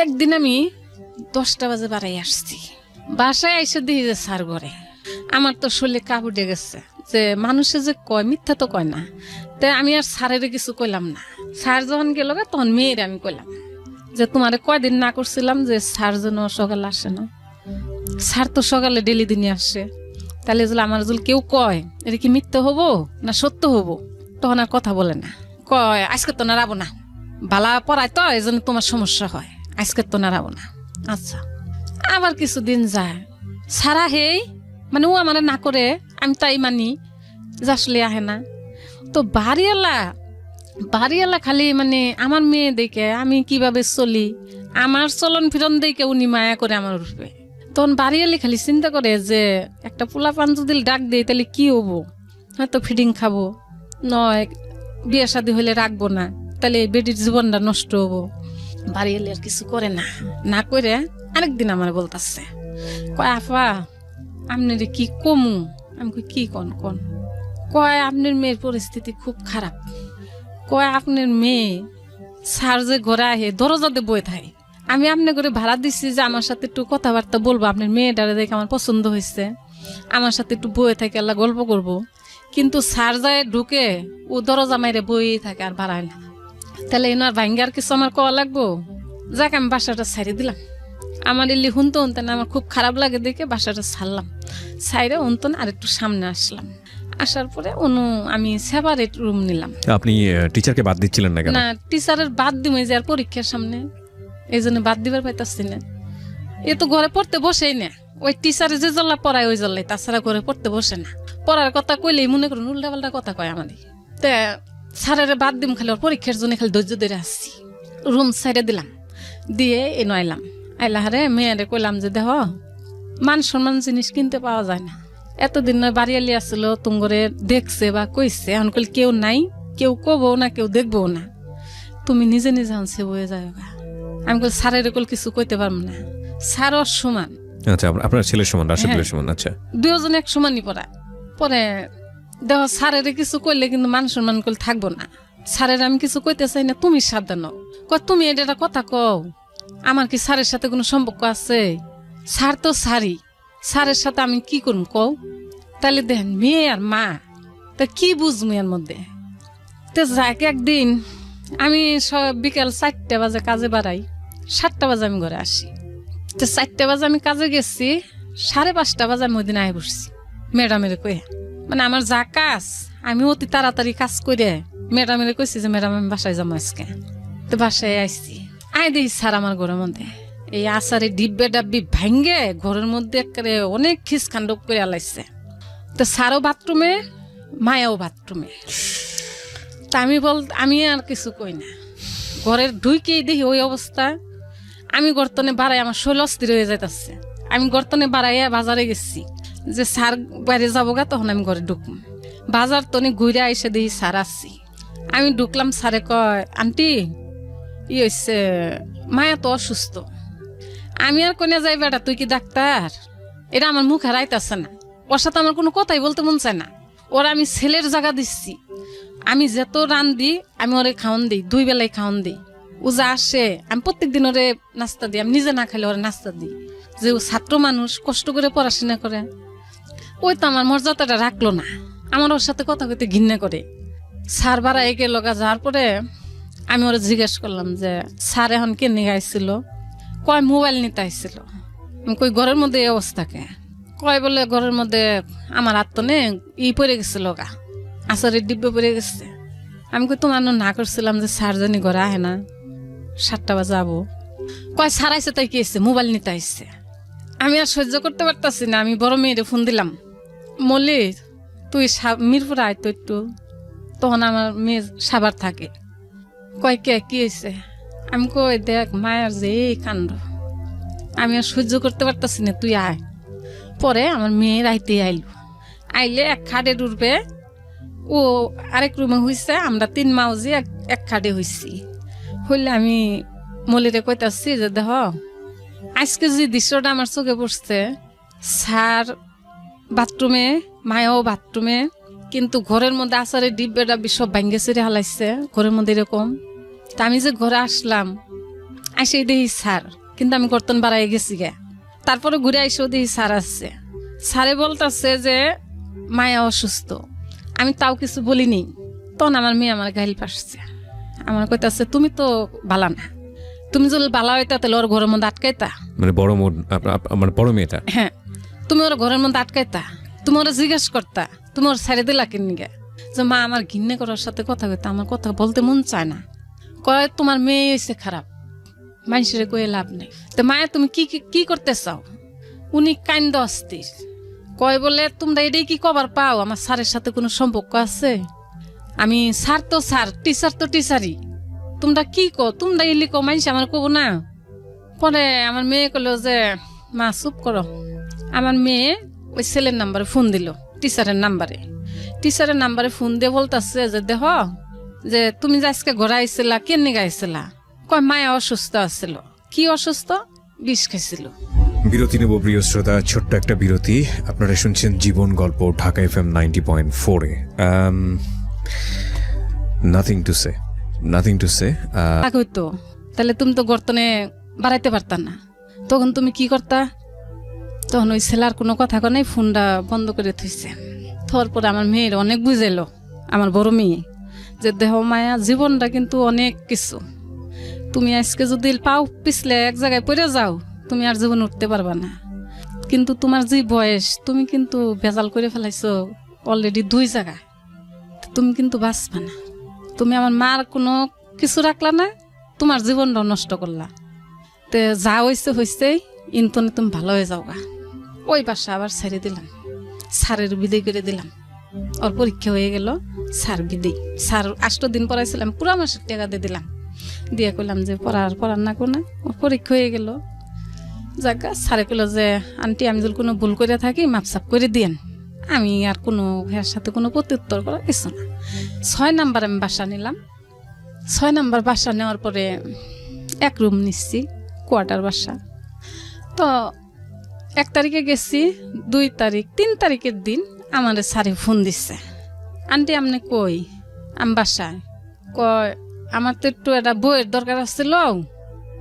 একদিন আমি 10টা বাজে বাড়াই আসছি, বাসায় এসে দেখি যে স্যার ঘরে। আমার তো শরীরে কাপড়ে গেছে, যে মানুষে যে কয় মিথ্যা তো কয় না। তাই আমি আর স্যারের কিছু কইলাম না। স্যার যখন গেল তখন মেয়ের আমি কইলাম যে তোমারে কয়দিন না করছিলাম যে স্যার যেন সকালে আসে না, স্যার তো সকালে ডেলি দিনই আসে, তাহলে যদি আমার যদি কেউ কয় এটা কি মিথ্যা হবো না সত্য হবো, তখন আর কথা বলে না, কয় আজকে তো নাড়াবো না, বালা পড়ায় তো এই জন্য তোমার সমস্যা হয়, আজকে তো নাড়াবো না। আচ্ছা, আবার কিছুদিন যায়, সারা হেই মানে ও আমার না করে, আমি তাই মানি যে আসলে আহে না। তো বাড়িওয়ালা খালি মানে আমার মেয়ে দেখে আমি কিভাবে চলি, আমার চলন ফিরন দেখে উনি মায়া করে আমার উঠবে। তখন বাড়িওয়ালি খালি চিন্তা করে যে একটা পোলাপান যদি ডাক দেয় তাহলে কি হবো, হয়তো ফিডিং খাবো, নয় বিয়ে শাদী হলে রাখবো না, তাহলে বেটির জীবনটা নষ্ট হবো। বাড়িওয়ালি আর কিছু করে না, না করে আরেকদিন আমার বলতেছে, কয় আপা আপনার কি কমু? আমি কই কি কোন? কয় আপনার মেয়ের পরিস্থিতি খুব খারাপ, কয় আপনার মেয়ে স্যার যে ঘরে আহে দরজাতে বয়ে থাকে, আমি আপনার ঘরে ভাড়া দিচ্ছি যে আমার সাথে একটু কথাবার্তা বলবো, আপনার মেয়েটারে দেখে আমার পছন্দ হয়েছে, আমার সাথে একটু বয়ে থাকে আল্লাহ গল্প করব, কিন্তু স্যার যায় ঢুকে ও দরজা মাইরে বই থাকে আর বাড়ায় না। তাহলে এনার ভাঙ্গার কিছু আমার কওয়া লাগবো? যাক আমি বাসাটা ছাড়িয়ে দিলাম। আমার এলি হুনতো না, আমার খুব খারাপ লাগে দেখে বাসাটা ছাড়লাম, ছাইরে হুনতো আর একটু সামনে আসলাম। আসার পরে আমি সেপারেট রুম নিলাম। আপনি টিচারকে বাদ দিচ্ছিলেন না কেন? না, টিচারের বাদ দিমই যে আর পরীক্ষার সামনে, এই জন্য বাদ দিবার পাইতাছি না। এ তো ঘরে পড়তে বসেই না, ওই টিচারে যে জল্লা পড়ায় ওই জল্লাই, তাছাড়া ঘরে পড়তে বসে না। পড়ার কথা কইলেই মনে করুন উল্টা পাল্টা কথা কয় আমাদের। তা স্যারের বাদ দিম খালি, ওর পরীক্ষার জন্য খালি ধৈর্য ধরে আসছি। রুম সাইডে দিলাম, দিয়ে এনে আইলাহারে মেয়েরে কইলাম যে দেহ মান সম্মান জিনিস কিনতে পাওয়া যায় না, এতদিন নয় বাড়িয়ালি আসলো তুমগরে দেখছে বা কইছে, এখন কইল কেউ নাই, কেউ কবো না, কেউ দেখবো না, তুমি নিজে নিজে আনছে বয়ে যাও। আমি কইল স্যারের কল কিছু কইতে পারবো না, স্যার ওর সমান। আচ্ছা, আপনার ছেলের সমান, রাশেদুলের সমান। আচ্ছা, দুজন এক সমানই পরে দেহ স্যারের কিছু কইলে কিন্তু মান সম্মান করলে থাকবো না। স্যারের আমি কিছু কইতে চাই না, তুমি সাবধান হও। তুমি এটা কথা কও, আমার কি স্যারের সাথে কোনো সম্পর্ক আছে? স্যার তো স্যারই, স্যারের সাথে আমি কি করুম কও? তাহলে দেখেন মেয়ে আর মা, তা কি বুঝবো এর মধ্যে? তো যাক একদিন আমি বিকেল 4টা বাজে কাজে বাড়াই, 7টা বাজে আমি ঘরে আসি। তো 4টা বাজে আমি কাজে গেছি, 5:30 বাজে আমি ওই দিন আয় বসছি ম্যাডামের কয়ে, মানে আমার যা কাজ আমি অতি তাড়াতাড়ি কাজ করে ম্যাডামের কইছি যে ম্যাডাম আমি বাসায় যাবো আজকে। তো বাসায় আইসি, আয় দেখি স্যার আমার ঘরের মধ্যে এই আচারে ডিব্বে ডাব্বি ভাঙ্গে ঘরের মধ্যে একেবারে অনেক খিসখান্ড করে আলাইছে। তো স্যারও বাথরুমে, মায়াও বাথরুমে। তা আমি আর কিছু কই না, ঘরের ঢুইকেই দেখি ওই অবস্থা। আমি গর্তনে বাড়াই, আমার শরীর অস্থির হয়ে যাইতেছে। আমি গর্তনে বাড়াইয়া বাজারে গেছি যে স্যার বাইরে যাবো গা, তখন আমি ঘরে ঢুকলাম। বাজার তনে ঘুরে আইসে দেখি স্যার আসছি। আমি ঢুকলাম, স্যারে কয় আন্টি হচ্ছে মায়া তো অসুস্থ। আমি আর কোনে যাই বেটা, তুই কি ডাক্তার? এটা আমার মুখে রাইতাছে না, ওর সাথে আমার কোনো কথাই বলতে মন চায় না। ওরা আমি ছেলের জায়গা দিচ্ছি, আমি যত রান দিই আমি ওরে খাওয়ান দিই, 2 বেলায় খাওয়ান দিই। ও যা আসে আমি প্রত্যেকদিন ওরে নাস্তা দিই, আমি নিজে না খাইলে ওরে নাস্তা দিই। যে ও ছাত্র মানুষ, কষ্ট করে পড়াশোনা করে, ওই তো আমার মর্যাদাটা রাখলো না, আমার ওর সাথে কথা কইতে ঘৃণা করে। স্যার বাড়া একে লগা যাওয়ার পরে আমি ওরা জিজ্ঞেস করলাম যে স্যার এখন কে নিয়ে আইছিল? কয় মোবাইল নিতে আইছিল। আমি কই ঘরের মধ্যে এই অবস্থাকে? কয় বলে ঘরের মধ্যে আমার আত্মনে পড়ে গেছিল গা, আচারের ডিব্বে পড়ে গেছে। আমি কই তোমার না করছিলাম যে স্যার জানি ঘরে আহে না, 7টা বাজে যাবো। কয় স্যার আইসে তাই কি এসছে, মোবাইল নিতে আইসছে। আমি আর সহ্য করতে পারতাছি না, আমি বড় মেয়েরে ফোন দিলাম, মলি তুই মিরপুর আয় তো একটু। তখন আমার মেয়ে সাবার থাকে। কয় কে কি হয়েছে? আমি কই দেখ মায়ের যে এই কাণ্ড, আমি আর সহ্য করতে পারতাছি না, তুই আয়। পরে আমার মেয়ে রাইতে আইলে এক খাটে উঠবে, ও আরেক রুমে হইছে, আমরা 3 মাউজি এক খাটে হইছি। হইলে আমি মলিরে কইতাছি যে দেখ আজকে যে দৃশ্যটা আমার চোখে পড়ছে, স্যার বাথরুমে, মায়াও বাথরুমে, কিন্তু ঘরের মধ্যে আচারের ডিব্বেটা সব ভাঙ্গে ছেড়ে হালাইছে ঘরের মধ্যে এরকম। তা আমি যে ঘরে আসলাম, আসে দেখি স্যার, কিন্তু আমি কর্তন বাড়াই গেছি গে। তারপরে ঘুরে আইসেও দেখি স্যার আসছে। স্যারে বলতেছে যে মায়া অসুস্থ। আমি তাও কিছু বলিনি। তখন আমার মেয়ে আমার গাইল পাসছে, আমার কইতাছে তুমি তো বালা না, তুমি যদি বালা হইতা তাহলে ওর ঘরের মধ্যে আটকাইতা। মানে বড় মেয়েটা? হ্যাঁ, তুমি ওর ঘরের মধ্যে আটকাইতা, তুমি ওরা জিজ্ঞেস করতা, তুমি ওর ছেড়ে দিলা কিনে গে। যে মা আমার ঘিন্নে করার সাথে কথা কইতা, আমার কথা বলতে মন চায় না। কয় তোমার মেয়ে হয়েছে খারাপ, মানুষের কয়ে লাভ নেই। তো মায়া তুমি কি করতে চাও? উনি কান্দ অস্থির। কয় বলে তোমরা এটাই কি কবার পাও আমার স্যারের সাথে কোনো সম্পর্ক আছে? আমি স্যার তো স্যার, টিচার তো টিচারই, তোমরা কি কো? তোমরা এলি কো, মানুষ আমার কব না। পরে আমার মেয়ে কলো যে মা চুপ করো। আমার মেয়ে ওই ছেলের নাম্বারে ফোন দিল, টিচারের নাম্বারে ফোন দিয়ে বলতেছে যে দেখ যে তুমি যে আজকে ঘরে আইছিলা, কেন গাইছিলা? কয় মায়া অসুস্থ আছিল। কি অসুস্থ? বিষ খাইছিল। বিরতি নেব প্রিয় শ্রোতা, ছোট্ট একটা বিরতি। আপনারা শুনছেন জীবন গল্প, ঢাকা FM 90.4-এ। Nothing to say. তো তাহলে তুমি তো গর্তনে বাড়াইতে পারতা না, তখন তুমি কি করতা? তখন ওই ছেলার কোনো কথা নাই, ফোনটা বন্ধ করে থইছে। তারপরে আমার মেয়ের অনেক বুঝাইলো, আমার বড় মেয়ে, যে দেহ মায়া জীবনটা কিন্তু অনেক কিছু, তুমি আজকে যদি পাও পিছলে এক জায়গায় পড়ে যাও, তুমি আর জীবন উঠতে পারবা না। কিন্তু তোমার যে বয়স, তুমি কিন্তু ভেজাল করে ফেলাইছো অলরেডি 2 জায়গায়, তুমি কিন্তু বাঁচবা না। তুমি আমার মার কোনো কিছু রাখলা না, তোমার জীবনটাও নষ্ট করলা। তে যা হয়েছে ইন্তনে তুমি ভালো হয়ে যাওগা। ওই বাসা আবার ছেড়ে দিলাম, স্যারের বিদায় করে দিলাম। ওর পরীক্ষা হয়ে গেল, স্যার বিদায়। স্যার 8 দিন পড়াইছিলাম, পুরা মাসের টাকা দিয়ে দিলাম, দিয়ে কইলাম যে পড়ার না কোনো। ওর পরীক্ষা হয়ে গেল, যাক স্যারে কইল যে আন্টি আমি যদি কোনো ভুল করে থাকি মাপসাপ করে দিয়েন। আমি আর কোনো এর সাথে কোনো প্রত্যুত্তর করার কিছু না। 6 নাম্বার আমি বাসা নিলাম। 6 নাম্বার বাসা নেওয়ার পরে 1 রুম নিচ্ছি, কোয়ার্টার বাসা। তো 1 তারিখে গেছি, 2 তারিখ 3 তারিখের দিন আমার স্যারে ফোন দিচ্ছে, আন্টি আপনি কই? আমি বাসায়। কয় আমার তো একটু একটা বইয়ের দরকার আসছিল।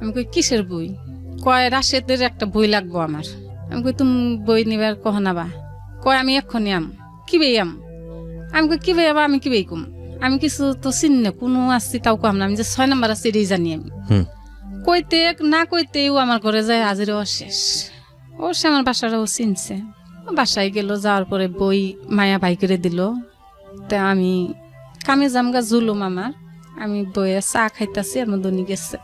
আমি কই কিসের বই? কয় রাশেদের একটা বই লাগবো আমার। আমি কই তুমি বই নিবার কহ নাবা? কয় আমি এক্ষুনি কি বই আমি কই কি বই আমি কি বই কম, আমি কিছু তো চিনি না, কোনো আসছি তাও কম না, আমি যে 6 নাম্বার আছে এটাই জানি আমি। কইতে না কইতে ও আমার ঘরে যায় হাজির অশেষ। ও সে আমার বাসাটাও চিনছে। বাসায় গেল, যাওয়ার পরে বই মায়া বাই করে দিল। তা আমি কামে জামগা জুলুম আমার, আমি বইয়ে চা খাইতাছি, আমার দনি গেছে।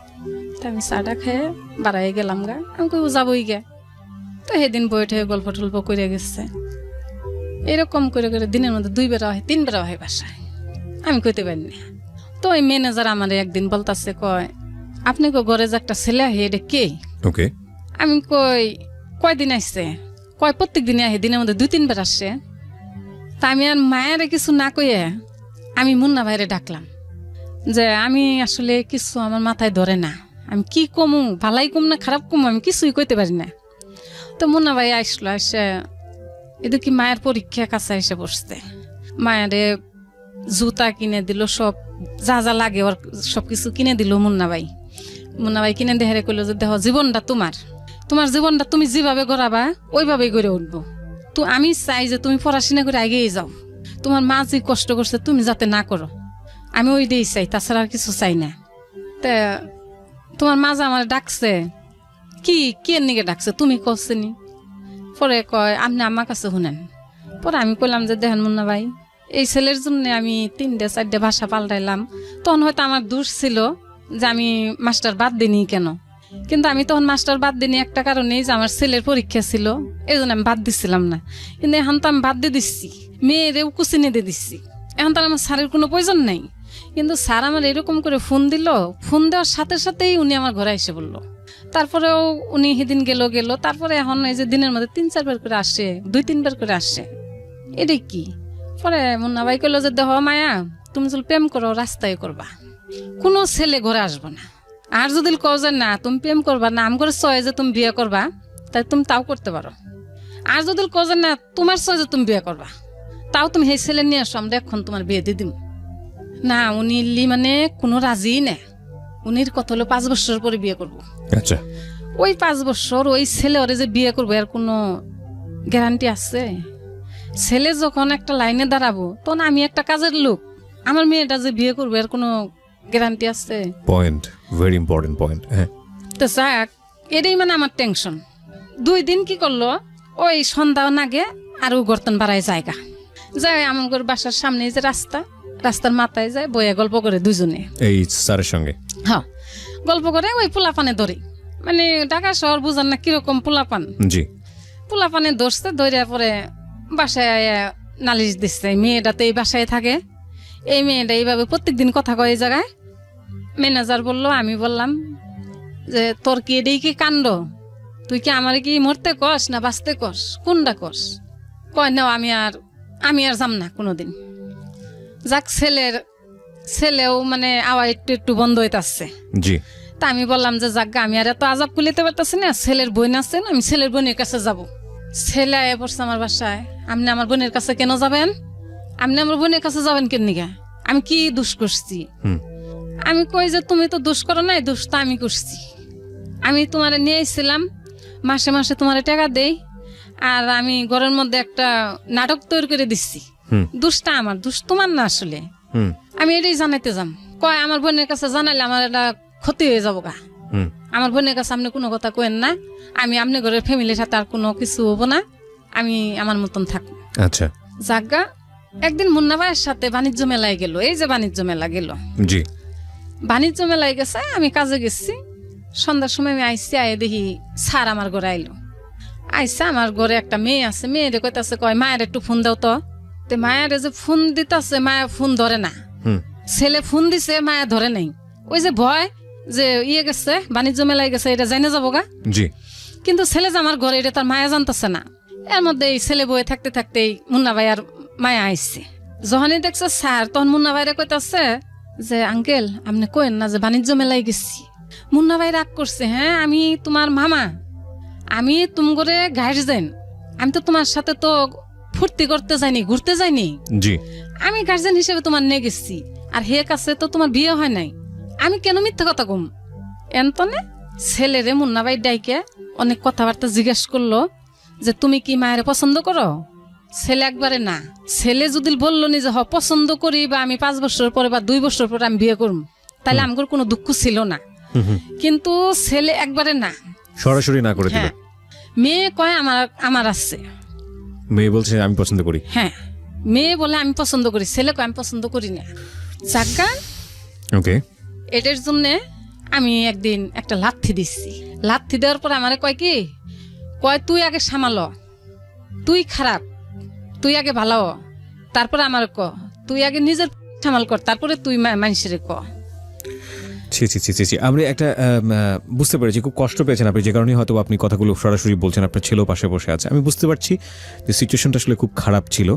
তা আমি চাটা খেয়ে বাড়াই গেলাম গা। আমি কই যাবই গে। তো সেদিন বইটা গল্প টল্প করে গেছে। এরকম করে দিনের মধ্যে 2 বেলা হয় 3 বেলা হয় বাসায়, আমি কইতে পারি না। তো ওই ম্যানেজার আমার একদিন বলতাছে, কয় আপনি ঘরে যে একটা ছেলে আহে এটা কে? ওকে। আমি কয়দিন আসছে? কয় প্রত্যেক দিনে আহে, দিনের মধ্যে 2-3 বার আসছে। তা আমি আর মায়ের কিছু না কইয়ে আমি মুন্না ভাইরে ডাকলাম, যে আমি আসলে কিছু আমার মাথায় ধরে না, আমি কি কমু, ভালাই কম না খারাপ কমু, আমি কিছুই কইতে পারি না। তো মুন্না ভাই আসলো, এসে এদিকে মায়ের পরীক্ষা কাছে এসে বসতে, মায়েরে জুতা কিনে দিল, সব যা যা লাগে ওর সবকিছু কিনে দিল মুন্না ভাই কিনে দেহারে কইলো যে দেখো, জীবনটা তোমার জীবনটা তুমি যেভাবে গড়াবা ওইভাবেই গড়ে উঠবো। তো আমি চাই যে তুমি পড়াশোনা করে আগেই যাও, তোমার মা যে কষ্ট করছে তুমি যাতে না করো, আমি ওই দিয়েই চাই, তাছাড়া আর কিছু চাই না। তা তোমার মা যে আমার ডাকছে, কি নিকে ডাকছে তুমি কসনি? পরে কয় আপনি আমার কাছে শুনেন। পরে আমি কইলাম যে দেখেন মুন্না ভাই, এই ছেলের জন্য আমি 3-4 ভাষা পাল্টাইলাম। তখন হয়তো আমার দোষ ছিল যে আমি মাস্টার বাদ দিইনি কেন, কিন্তু আমি তখন মাস্টার বাদ দিইনি একটা কারণেই, যে আমার ছেলের পরীক্ষা ছিল, এই জন্য আমি বাদ দিচ্ছিলাম না। কিন্তু এখন তো আমি বাদ দিয়ে দিচ্ছি, মেয়েরেও কুচিনে দিয়ে দিচ্ছি, এখন তো আমার স্যারের কোনো প্রয়োজন নাই। কিন্তু স্যার আমার এরকম করে ফোন দিল, ফোন দেওয়ার সাথে সাথেই উনি আমার ঘরে এসে বললো। তারপরেও উনি সেদিন গেল, তারপরে এখন এই যে দিনের মধ্যে 3-4 বার করে আসে, 2-3 বার করে আসে, এটা কি? পরে মুন্না ভাই কইলো যে দেখো মায়া, তুমি যদি প্রেম করো রাস্তায় করবা, কোনো ছেলে ঘরে আসবো না। আর যদি কও যে না তুমি প্রেম করবা না, আমার চয় যে তুমি বিয়ে করবা, তাই তুমি তাও করতে পারো। আর যদি কও যে না তোমার চয় যে তুমি বিয়ে করবা, তাও তুমি সেই ছেলে নিয়ে আসো, আমরা এখন তোমার বিয়ে দিয়ে দিব না। উনি মানে কোনো রাজি না, উনির কত হলো 5 বছর পরে বিয়ে করবো। আচ্ছা। ওই 5 বছর ওই ছেলে ওরে যে বিয়ে করবো এর কোনো গ্যারান্টি আছে? ছেলে যখন একটা লাইনে দাঁড়াবো, তখন আমি একটা কাজের লোক, আমার মেয়েটা যে বিয়ে করবো এর কোনো গ্যারান্টি আছে? Point, very important point. হ্যাঁ, তো যাক, এটাই মানে আমার টেনশন। 2 দিন কি করলো, ওই সন্ধ্যাও নাগে আর ও গর্তন বাড়ায় জায়গা যায়, আমার বাসার সামনে যে রাস্তার মাথায় যায়, বইয়া গল্প করে দুজনে, এই স্যারের সঙ্গে। হ্যাঁ, গল্প করে ওই পোলাপানে ধরে, মানে ঢাকা শহর বুঝান না কিরকম পোলাপান। জি। পোলাপানে ধরছে, ধরে পরে বাসায় নালিশ দিচ্ছে, মেয়েটা তো এই বাসায় থাকে, এই মেয়েটা এইভাবে প্রত্যেকদিন কথা কয় এই জায়গায়। ম্যানেজার বললো, আমি বললাম যে তোর কি এটাই কি কাণ্ড, তুই কি আমার কি মরতে কস না বাঁচতে কস, কোনটা কস? কয় না আমি আর যাম না কোনোদিন। যাক, ছেলেও মানে আওয়া একটু বন্ধ হইতাছে। জি। তা আমি বললাম যে যাক, আমি আর এত আজাব কুলিতে পারতেছি না, ছেলের বোন আছে না, আমি ছেলের বোনের কাছে যাব। ছেলে আয়া পড়ছে আমার বাসায়, আপনি আমার বোনের কাছে কেন যাবেন? আপনি আমার বোনের কাছে যাবেন কেন নিগা? আমি কি দোষ করছি? আমি কই যে তুমি তো দোষ করো নাই, দোষ তো আমি করছি। আমি তোমারে নিয়ে এসেছিলাম, মাসে মাসে তোমারে টাকা দেই, আর আমি ঘরের মধ্যে একটা নাটক তৈরি করে দিচ্ছি, দোষটা আমার, দোষ তোমার না আসলে। আমি এটাই জানাইতে যাম। কয় আমার বোনের কাছে জানাইলে আমার এটা ক্ষতি হয়ে যাবো গা, আমার বোনের কাছে আপনি কোনো কথা কইেন না, আমি আপনি ঘরের ফ্যামিলির সাথে আর কোনো কিছু হবো না, আমি আমার মতন থাকবো। আচ্ছা। জাগা, একদিন মুন্না ভাইয়ের সাথে বাণিজ্য মেলায় গেল, এই যে বাণিজ্য মেলা গেল। জি। বাণিজ্য মেলায় গেছে, আমি কাজে গেছি, সন্ধ্যার সময় আমি আইসি, আয়ে দেখি স্যার আমার ঘরে আইলো। আইসা আমার ঘরে একটা মেয়ে আছে, মেয়েরে কইতাছে, কয় মায়ের একটু ফোন দাও তো। মায়ের যে ফোন দিতেছে, মায়া ফোন ধরে না। ছেলে ফোন দিছে, মায়া ধরে নাই। ওই যে ভয় যে গেছে বাণিজ্য মেলায় গেছে, এটা জানে যাবো গা। জি। কিন্তু ছেলে যে আমার ঘরে, এটা তার মায়া জানতেছে না। এর মধ্যে এই ছেলে বয়ে থাকতে থাকতেই মুন্না ভাই আর মায়া আইসছে। যখনই দেখছে স্যার, তখন মুন্না ভাইরে কইতাছে যে আঙ্কেল আপনি কইেন না যে বাণিজ্য মেলায় গেছি। মুন্না ভাই রাগ করছে, হ্যাঁ আমি তোমার মামা, আমি তুম করে গার্জেন, আমি তো তোমার সাথে তো ফুর্তি করতে যাইনি, ঘুরতে যাইনি। জি। আমি গার্জেন হিসেবে তোমার নিয়ে গেছি, আর হে কাছে তো তোমার বিয়ে হয় নাই, আমি কেন মিথ্যা কথা কম? এনতনে ছেলেরে মুন্না ভাই ডাইকে অনেক কথাবার্তা জিজ্ঞেস করলো যে তুমি কি মায়ের পছন্দ করো? ছেলে একবারে না। ছেলে যদি বললো নি যে পছন্দ করি, বা আমি 5 বছর পরে বা 2 বছর পরে আমি বিয়ে করব, তাহলে আমার কোনো দুঃখ ছিল না। কিন্তু ছেলে একবারে না, সরাসরি না করে দিল। হ্যাঁ, মেয়ে কয় আমার আছে, মেয়ে বলছে আমি পছন্দ করি। হ্যাঁ, মেয়ে বলে আমি পছন্দ করি, ছেলে কয় আমি পছন্দ করি না। জাগা, ওকে। এটার জন্য আমি একদিন একটা লাথি দিচ্ছি। লাথি দেওয়ার পর আমারে কয় কি, কয় তুই আগে সামাল, তুই খারাপ, তুই আগে ভালো, তারপর আমার তুই আগে নিজের সামাল কর, তারপরে তুই মানুষের ক। ছি ছি ছি ছি ছি। আমরা একটা বুঝতে পেরেছি খুব কষ্ট পেয়েছেন আপনি, যে কারণে হয়তো আপনি কথাগুলো সরাসরি বলছেন, আপনার ছেলেও পাশে বসে আছে। আমি বুঝতে পারছি যে সিচুয়েশনটা আসলে খুব খারাপ ছিল।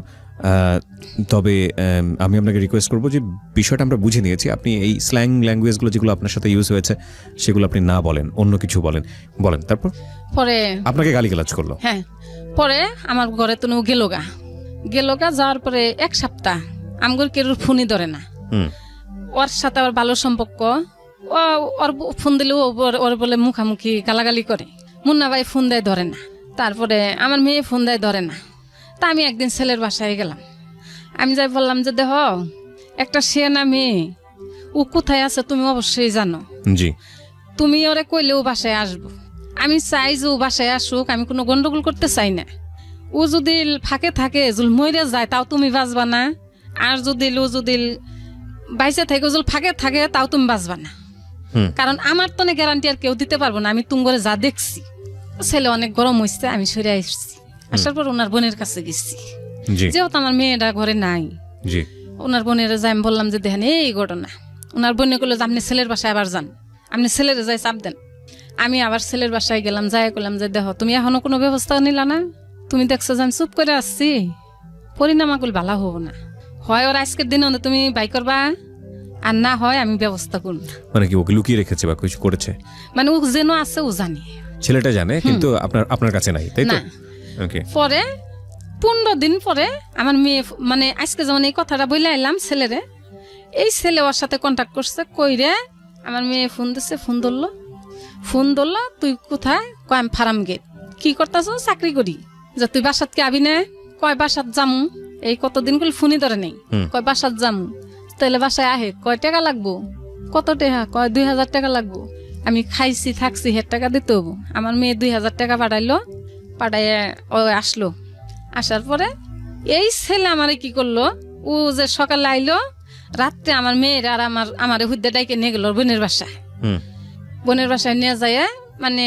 তবে আমি আপনাকে রিকোয়েস্ট করবো যে বিষয়টা আমরা বুঝে নিয়েছি, আপনি এই স্ল্যাং ল্যাঙ্গুয়েজগুলো যেগুলো আপনার সাথে ইউজ হয়েছে সেগুলো আপনি না বলেন, অন্য কিছু বলেন। তারপর পরে আপনাকে গালিগালাজ করলো? হ্যাঁ, পরে আমার ঘরে তো গেলোগা যাওয়ার পরে 1 সপ্তাহ আমগর কেউর ফোনই ধরে না। ওর সাথে আবার ভালো সম্পর্ক, ওর ফোন দিলেও ওর বলে মুখামুখি গালাগালি করে। মুন্না ভাই ফোন দেয়, ধরে না। তারপরে আমার মেয়ে ফোন দেয়, ধরে না। তা আমি একদিন ছেলের বাসায় গেলাম। আমি যাই বললাম যে দেহ, একটা সে না মেয়ে, ও কোথায় আছে তুমি অবশ্যই জানো, জি, তুমি ওরে কইলে ও বাসায় আসবো। আমি চাই যে ও বাসায় আসুক, আমি কোনো গন্ডগোল করতে চাই না। ও যদি ফাঁকে থাকে, জুল মরে যায়, তাও তুমি বাঁচবা না। আর ও যদি বাইসে থাকে, জুল ফাঁকে থাকে, তাও তুমি বাঁচবা না। কারণ আমার তো গ্যারান্টি আর কেউ দিতে পারবো না। আমি তুঙ্গরে যা দেখছি, ছেলে অনেক গরম হয়েছে, আমি সরে আসছি। আসার পর ওনার বোনের কাছে গেছি, যেহেতু আমার মেয়েটা ঘরে নাই। ওনার বোনের যাই আমি বললাম যে দেখেন এই ঘটনা। ওনার বোনে করলো যে আপনি ছেলের বাসায় আবার যান, আপনি ছেলের যাই চাপ দেন। আমি আবার ছেলের বাসায় গেলাম, যাই করলাম যে দেখো তুমি এখনো কোনো ব্যবস্থা নিলা না, তুমি দেখছো যে আমি চুপ করে আসছি, পরিণাম আগুল ভালো হবো না। হয় ওর আজকের দিনে তুমি বাই করবা, আর না হয় আমি ব্যবস্থা করবো। মানে কি ওকে লুকিয়ে রেখেছে বা কিছু করেছে? মানে ও যেন আছে ও জানি, ছেলেটা জানে, কিন্তু আপনার কাছে নাই, তাই তো? পরে 15 দিন পরে আমার মেয়ে, মানে আজকে যেমন এই কথাটা বলে আইলাম ছেলেরে, এই ছেলে ওর সাথে কন্ট্যাক্ট করছে, কইরে আমার মেয়ে ফোন দিচ্ছে, ফোন ধরলো, তুই কোথায়? কয় আমি ফার্ম গেট। কি করতেছ? চাকরি করি। যে তুই বাসাত কে আবি না? কয় বাসাত যামু। এই কতদিন করলে ফোনই ধরে নেই। কয় বাসাত যামু। তাহলে বাসায় আহে, কয় টাকা লাগবো? কত টাকা? কয় 2000 টাকা লাগবো। আমি খাইছি থাকছি, 1000 টাকা দিতে হবো। আমার মেয়ে 2000 টাকা পাঠাইলো, পাঠাইয়ে ও আসলো। আসার পরে এই ছেলে আমারে কি করলো, ও যে সকালে আইলো, রাত্রে আমার মেয়ের আর আমার হুদ্দে ডাইকে নিয়ে গেল বোনের বাসায়। বোনের বাসায় নিয়ে যায়, মানে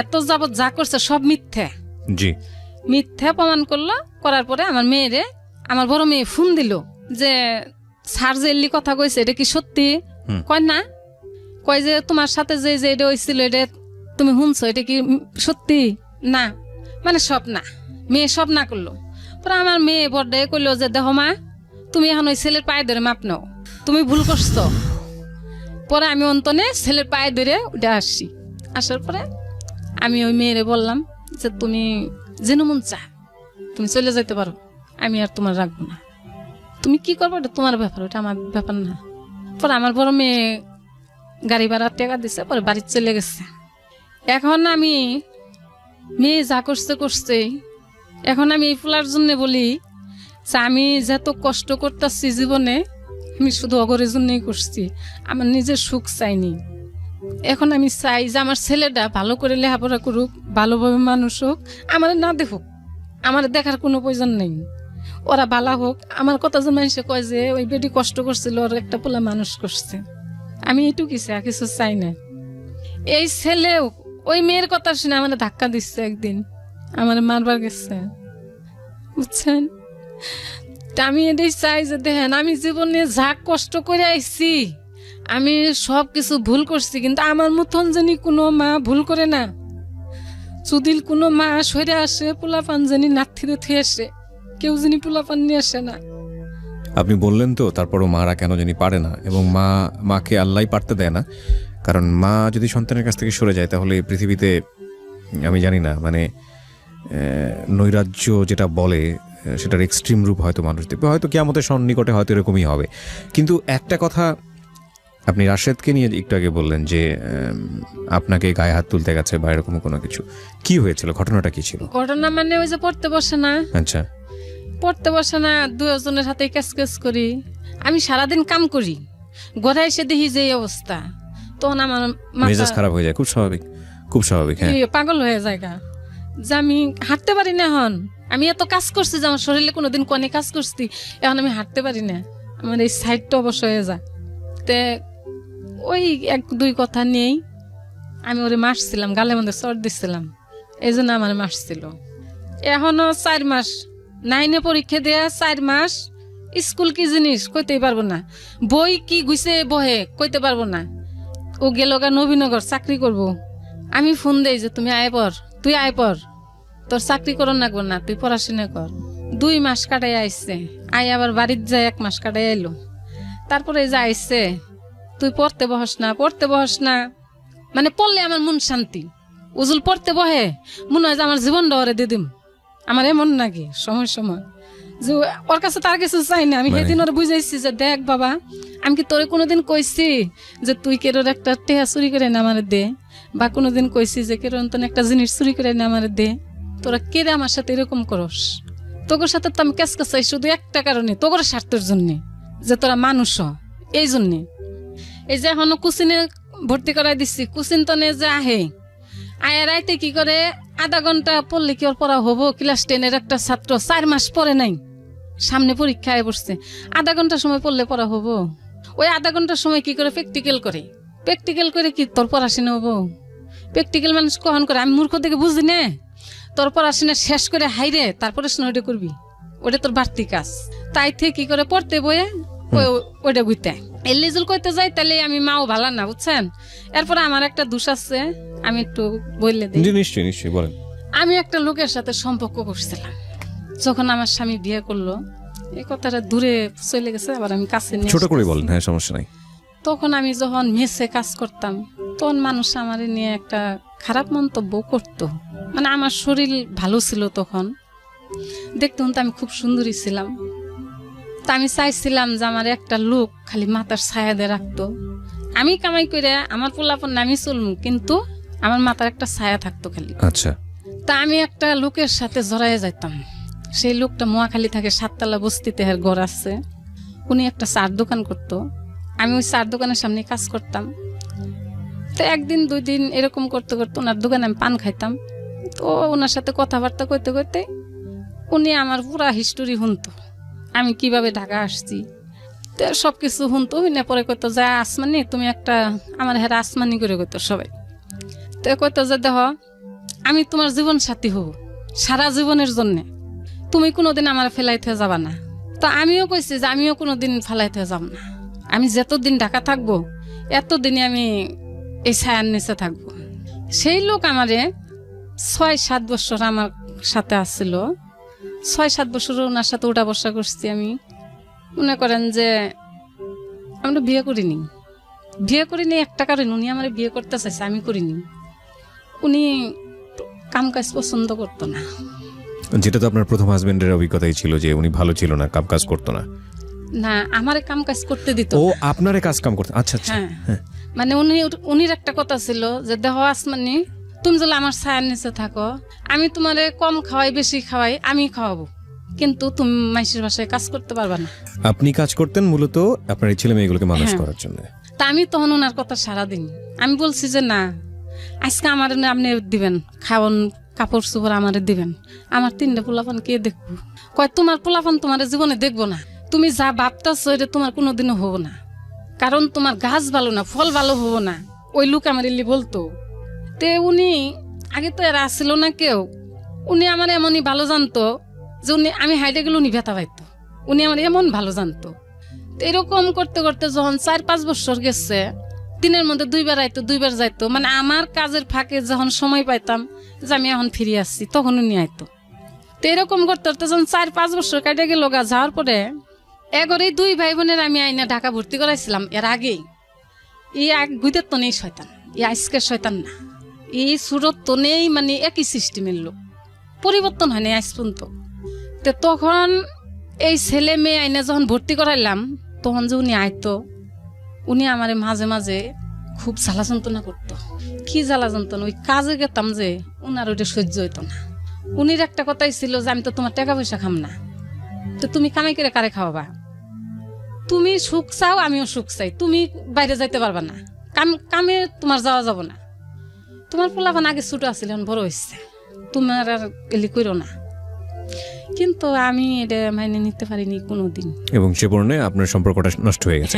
এত যাবত যা করছে সব মিথ্যা প্রমাণ করলো। করার পরে আমার মেয়েরে, আমার বড় মেয়ে ফোন দিল যে স্যার যে এলি কথা কইছে এটা কি সত্যি? কয় না। কয় যে তোমার সাথে যে এটা হয়েছিল এটা তুমি শুনছো, এটা কি সত্যি? না, মানে সব না। মেয়ে সব না করলো। পরে আমার মেয়ে বড়ে কইলো যে দেখো মা, তুমি এখন ওই ছেলের পায়ে ধরে মাপ নাও, তুমি ভুল করছো। পরে আমি অন্তনে ছেলের পায়ে ধরে উঠে আসছি। আসার পরে আমি ওই মেয়েরে বললাম যে তুমি যেন মন চা তুমি চলে যেতে পারো, আমি আর তোমার রাখবো না। তুমি কি করবো এটা তোমার ব্যাপার, ওটা আমার ব্যাপার না। পরে আমার বড় মেয়ে গাড়ি ভাড়া টাকা দিছে, পরে বাড়ি চলে গেছে। এখন আমি মেয়ে যা করছে, এখন আমি এই ফুলার জন্য বলি যে আমি যত কষ্ট করতেছি জীবনে, আমি শুধু অগরের জন্যই করছি, আমার নিজের সুখ চাইনি। এখন আমি চাই যে আমার ছেলেটা ভালো করে লেখাপড়া করুক, ভালোভাবে মানুষ হোক, আমার না দেখুক, আমার দেখার কোনো প্রয়োজন নেই। ওরা ভালো হোক। আমার কথা যে মানুষে কয় যে ওই বেটি কষ্ট করছিল, ওর একটা পোলা মানুষ করছে, আমি এইটুকু চাই, কিছু চাই না। এই ছেলেও ওই মেয়ের কথা শুনে আমার ধাক্কা দিচ্ছে, একদিন আমার মারবার গেছে, বুঝছেন? আমি এটাই চাই যে দেখেন, আমি জীবনে যা কষ্ট করে আইছি, আমি সব কিছু ভুল করছি, কিন্তু আমার মতন জানি কোনো মা ভুল করে না। যদি কোনো মা সরে আসে, পোলাপান জানি নাথিরে থুয়ে আসে, কেউ জানি পোলাপান নিয়ে আসে না। আপনি বললেন তো, তারপরও মারা কেন জানি পারে না, এবং মাকে আল্লাহ পারতে দেয় না। কারণ মা যদি সন্তানের কাছ থেকে সরে যায়, তাহলে পৃথিবীতে আমি জানি না, মানে নৈরাজ্য যেটা বলে সেটার এক্সট্রিম রূপ হয়তো মানুষ দেখবে, হয়তো কিয়ামতের সন্নিকটে হয়তো এরকমই হবে। কিন্তু একটা কথা আপনি রাশেদকে নিয়ে একটু আগে বললেন যে আপনাকে গায়ে হাত তুলতে গেছে বা এরকম কোনো কিছু, কি হয়েছিল? ঘটনাটা কি ছিল? ঘটনা মানে ওই যে পড়তে বসে না। আচ্ছা, পড়তে বসে না, দুজনের হাতে ক্যাচ করি। আমি সারাদিন কাম করি, ঘরে এসে দেখি যে অবস্থা, তখন আমার মেজাজ খারাপ হয়ে যায়। খুব স্বাভাবিক। হ্যাঁ, পাগল হয়ে যায় যে আমি হাঁটতে পারি না। এখন আমি এত কাজ করছি যে আমার শরীরে কোনোদিন কনে কাজ করছি, এখন আমি হাঁটতে পারি না, আমার এই সাইডটা অবশ্য হয়ে যায়। তে ওই 1-2 কথা নিয়েই আমি ওরে মারছিলাম, গালের মধ্যে চড় দিচ্ছিলাম, এই জন্য আমার মারছিল। এখনো 4 মাস, 9-এ পরীক্ষা দেয়া 4 মাস, স্কুল কি জিনিস কইতেই পারবো না, বই কি গুছে বহে কইতে পারবো না। ও গেল গা নবীনগর চাকরি করব। আমি ফোন দেই যে তুমি আয় পর, তুই আয় পর, তোর চাকরি করন লাগবো না, তুই পড়াশোনা কর। 2 মাস কাটাই আইসছে, আই আবার বাড়ির যায় 1 মাস কাটাই আইলো। তারপরে যা আইসছে, তুই পড়তে বহস না, পড়তে বহস না, মানে পড়লে আমার মন শান্তি। উজুল পড়তে বহে মনে হয় যে আমার জীবনটা ওরে দিয়ে দিম। আমার এমন নাকি সময় সময় যে ওর কাছে তার কিছু চাই না। আমি সেদিন ওরা বুঝাইছি যে দেখ বাবা, আমি কি তোরে কোনোদিন কইছি যে তুই কেরোর একটা টেহা চুরি করে না আমার দে, বা কোনোদিন কইছি যে কেরোর একটা জিনিস চুরি করে না আমার দে? তোরা কেড়ে আমার সাথে এরকম করস? তোর সাথে তো আমি ক্যাশ চাই শুধু একটা কারণে, তোর স্বার্থের জন্যে, যে তোরা মানুষ এই জন্যে। এই যে এখনো কুচিনে ভর্তি করাই দিচ্ছি, কুচিন তনে যে আহে আয়া রাইতে কি করে আধা ঘন্টা পড়লে কি ওর পড়া হবো? ক্লাস 10-এর একটা ছাত্র 4 মাস পড়ে নাই, সামনে পরীক্ষায় বসছে, আধা ঘন্টা সময় পড়লে পড়া হবো? ওই আধা ঘন্টার সময় কি করে প্র্যাকটিক্যাল করে, প্র্যাকটিক্যাল করে কি তোর পড়াশোনা হবো? প্র্যাকটিক্যাল মানুষ কখন করে? আমি মূর্খ থেকে বুঝি না। তোর পড়াশোনা শেষ করে হাইরে তারপরে ওটা করবি, ওটা তোর বাড়তি কাজ। তাই থেকে কি করে পড়তে বইয়ে ওইটা বুঝতে এই লিজুল কইতে যাই, তাহলে আমি মাও ভালো না, বুঝছেন? এরপরে আমার একটা দোষ আছে, আমি একটু বললে দিই। নিশ্চয়ই নিশ্চয়ই বলেন। আমি একটা লোকের সাথে সম্পর্ক করছিলাম, যখন আমার স্বামী বিয়ে করলো, এই কথাটা দূরে চলে গেছে, আবার আমি কাছে নিয়ে ছোট করে বলেন, হ্যাঁ সমস্যা নাই। তখন আমি যখন মেসে কাজ করতাম, তখন মানুষ আমার নিয়ে একটা খারাপ মন্তব্য করতো। মানে আমার শরীর ভালো ছিল তখন, দেখতে তো আমি খুব সুন্দরী ছিলাম। তা আমি চাইছিলাম যে আমার একটা লোক খালি মাথার ছায়া দিয়ে রাখতো, আমি কামাই করে আমার পোলাপন আমি চলমু, কিন্তু আমার মাথার একটা ছায়া থাকতো খালি। আচ্ছা। তা আমি একটা লোকের সাথে জড়াইয়া যাইতাম। সেই লোকটা মোয়াখালী থাকে, 7তলা বস্তিতে এর ঘর আছে। উনি একটা চার দোকান করতো, আমি ওই চার দোকানের সামনে কাজ করতাম। তো 1 দিন 2 দিন এরকম করতে করতে ওনার দোকানে আমি পান খাইতাম। তো ওনার সাথে কথাবার্তা করতে করতে উনি আমার পুরা হিস্টোরি শুনতো, আমি কিভাবে ঢাকা আসছি, তো সবকিছু শুনতো। না পরে কইতো যে আসমানি তুমি একটা, আমার হেরা আসমানি করে কইতো সবাই। তো কইতো যে দেখ, আমি তোমার জীবন সাথী হব সারা জীবনের জন্য, তুমি কোনোদিন আমার ফেলাইতে যাবা না। তো আমিও কইছি যে আমিও কোনোদিন ফেলাইতে যাব না, আমি যতদিন ঢাকা থাকবো এতদিনই আমি এই ছায়ার নিচে থাকবো। সেই লোক আমারে 6-7 বছর আমার সাথে আসছিল, 6-7 বছর ওনার সাথে উঠা বসা করছি আমি। মনে করেন যে আমরা বিয়ে করিনি একটা কারণ, উনি আমার বিয়ে করতে চাইছে, আমি করিনি। উনি কাম কাজ পছন্দ করতো না। যেটা তো আপনার প্রথম হাজবেন্ডের অভিজ্ঞতাই ছিল যে উনি ভালো ছিল না, কাম কাজ করতো না। না, আমারে কাম কাজ করতে দিত। ও আপনারে কাজ কাম করতে? আচ্ছা আচ্ছা। হ্যাঁ, মানে উনির একটা কথা ছিল যে দেহ আসমানি, তুমি যদি আমার ছায়ার নিচে থাকো, আমি তোমারে কম খাওয়াই বেশি খাওয়াই আমি খাওয়াবো, কিন্তু তুমি মাইশের বাসায় কাজ করতে পারবা না। আপনি কাজ করতেন মূলত আপনার এই ছেলে মেয়েগুলোকে মানুষ করার জন্য। তা আমি তখন ওনার কথা সারাদিন আমি বলছি যে না, আজকে আমার আপনি দিবেন খাওয়ান, কাপড় চোপড় আমারে দিবেন, আমার 3টা পোলাপান কে দেখবো? কয় তোমার পোলাপান তোমার জীবনে দেখবো না, তুমি যা ভাবতেছো এটা তোমার কোনোদিনও হবো না, কারণ তোমার গাছ ভালো না, ফল ভালো হবো না। ওই লোক আমার এলি বলতো। তে উনি আগে তো এরা আসছিল না কেউ, উনি আমার এমনই ভালো জানতো যে আমি হাইটে গেলে উনি ব্যথা পাইতো, উনি আমার এমন ভালো জানতো। এরকম করতে করতে যখন 4-5 বছর গেছে, দিনের মধ্যে 2 বার আইতো 2 বার যাইতো, মানে আমার কাজের ফাঁকে যখন সময় পাইতাম যে আমি এখন ফিরে আসছি, তখন উনি আইতো। তো এরকম করতে করতে যখন 4-5 বছর কাটে গেল গা, যাওয়ার পরে এগরেই 2 ভাই বোনের আমি আইনা ঢাকা ভর্তি করাইছিলাম। এর আগেই এই এক গুইদের তো নেই শয়তান, এই আজকের শয়তান না, এই সুরত তো নেই, মানে একই সিস্টেমের লোক, পরিবর্তন হয়নি আজ পর্যন্ত। তো তখন এই ছেলে মেয়ে আইনা যখন ভর্তি করাইলাম, তখন যে উনি আইতো, উনি আমার মাঝে মাঝে খুব জ্বালা যন্ত্রণা করতো। কি জ্বালা যন্ত্রণা, ওই কাজে গেতাম যে উনার ওইটা সহ্য হইতো না। উনির একটা কথাই ছিল যে আমি তো তোমার টাকা পয়সা খাম না, তো তুমি কামাই করে কারে খাওয়াবা? তুমি সুখ চাও, আমিও সুখ চাই, তুমি বাইরে যাইতে পারবা না, কামে তোমার যাওয়া যাব না। তোমার পোলাপান আগে ছোট আছিল, এখন বড় হয়েছে, তোমার আর এলি করো না। কিন্তু আমি এটা মাইনে নিতে পারিনি কোনোদিন, এবং সে পড়নে আপনার সম্পর্কটা নষ্ট হয়ে গেছে।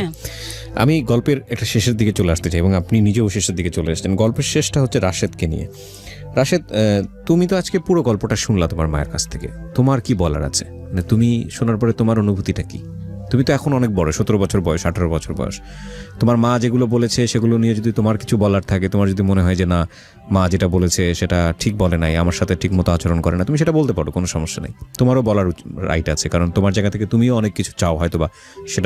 আমি গল্পের একটা শেষের দিকে চলে আসতে চাই, এবং আপনি নিজেও শেষের দিকে চলে আসছেন। গল্পের শেষটা হচ্ছে রাশেদকে নিয়ে। রাশেদ, তুমি তো আজকে পুরো গল্পটা শুনলা তোমার মায়ের কাছ থেকে, তোমার কি বলার আছে? মানে তুমি শোনার পরে তোমার অনুভূতিটা কি? তুমি তো এখন অনেক বড়, 17 বছর বয়স, 18 বছর বয়স। তোমার মা যেগুলো বলেছে সেগুলো নিয়ে যদি তোমার কিছু বলার থাকে, তোমার যদি মনে হয় যে না মা যেটা বলেছে সেটা ঠিক বলে নাই, আমার সাথে ঠিক মতো আচরণ করে না, তুমি সেটা বলতে পারো, কোনো সমস্যা নেই। তোমারও বলার রাইট আছে, কারণ তোমার জায়গা থেকে তুমিও অনেক কিছু চাও হয়তো বা, সেটা তুমি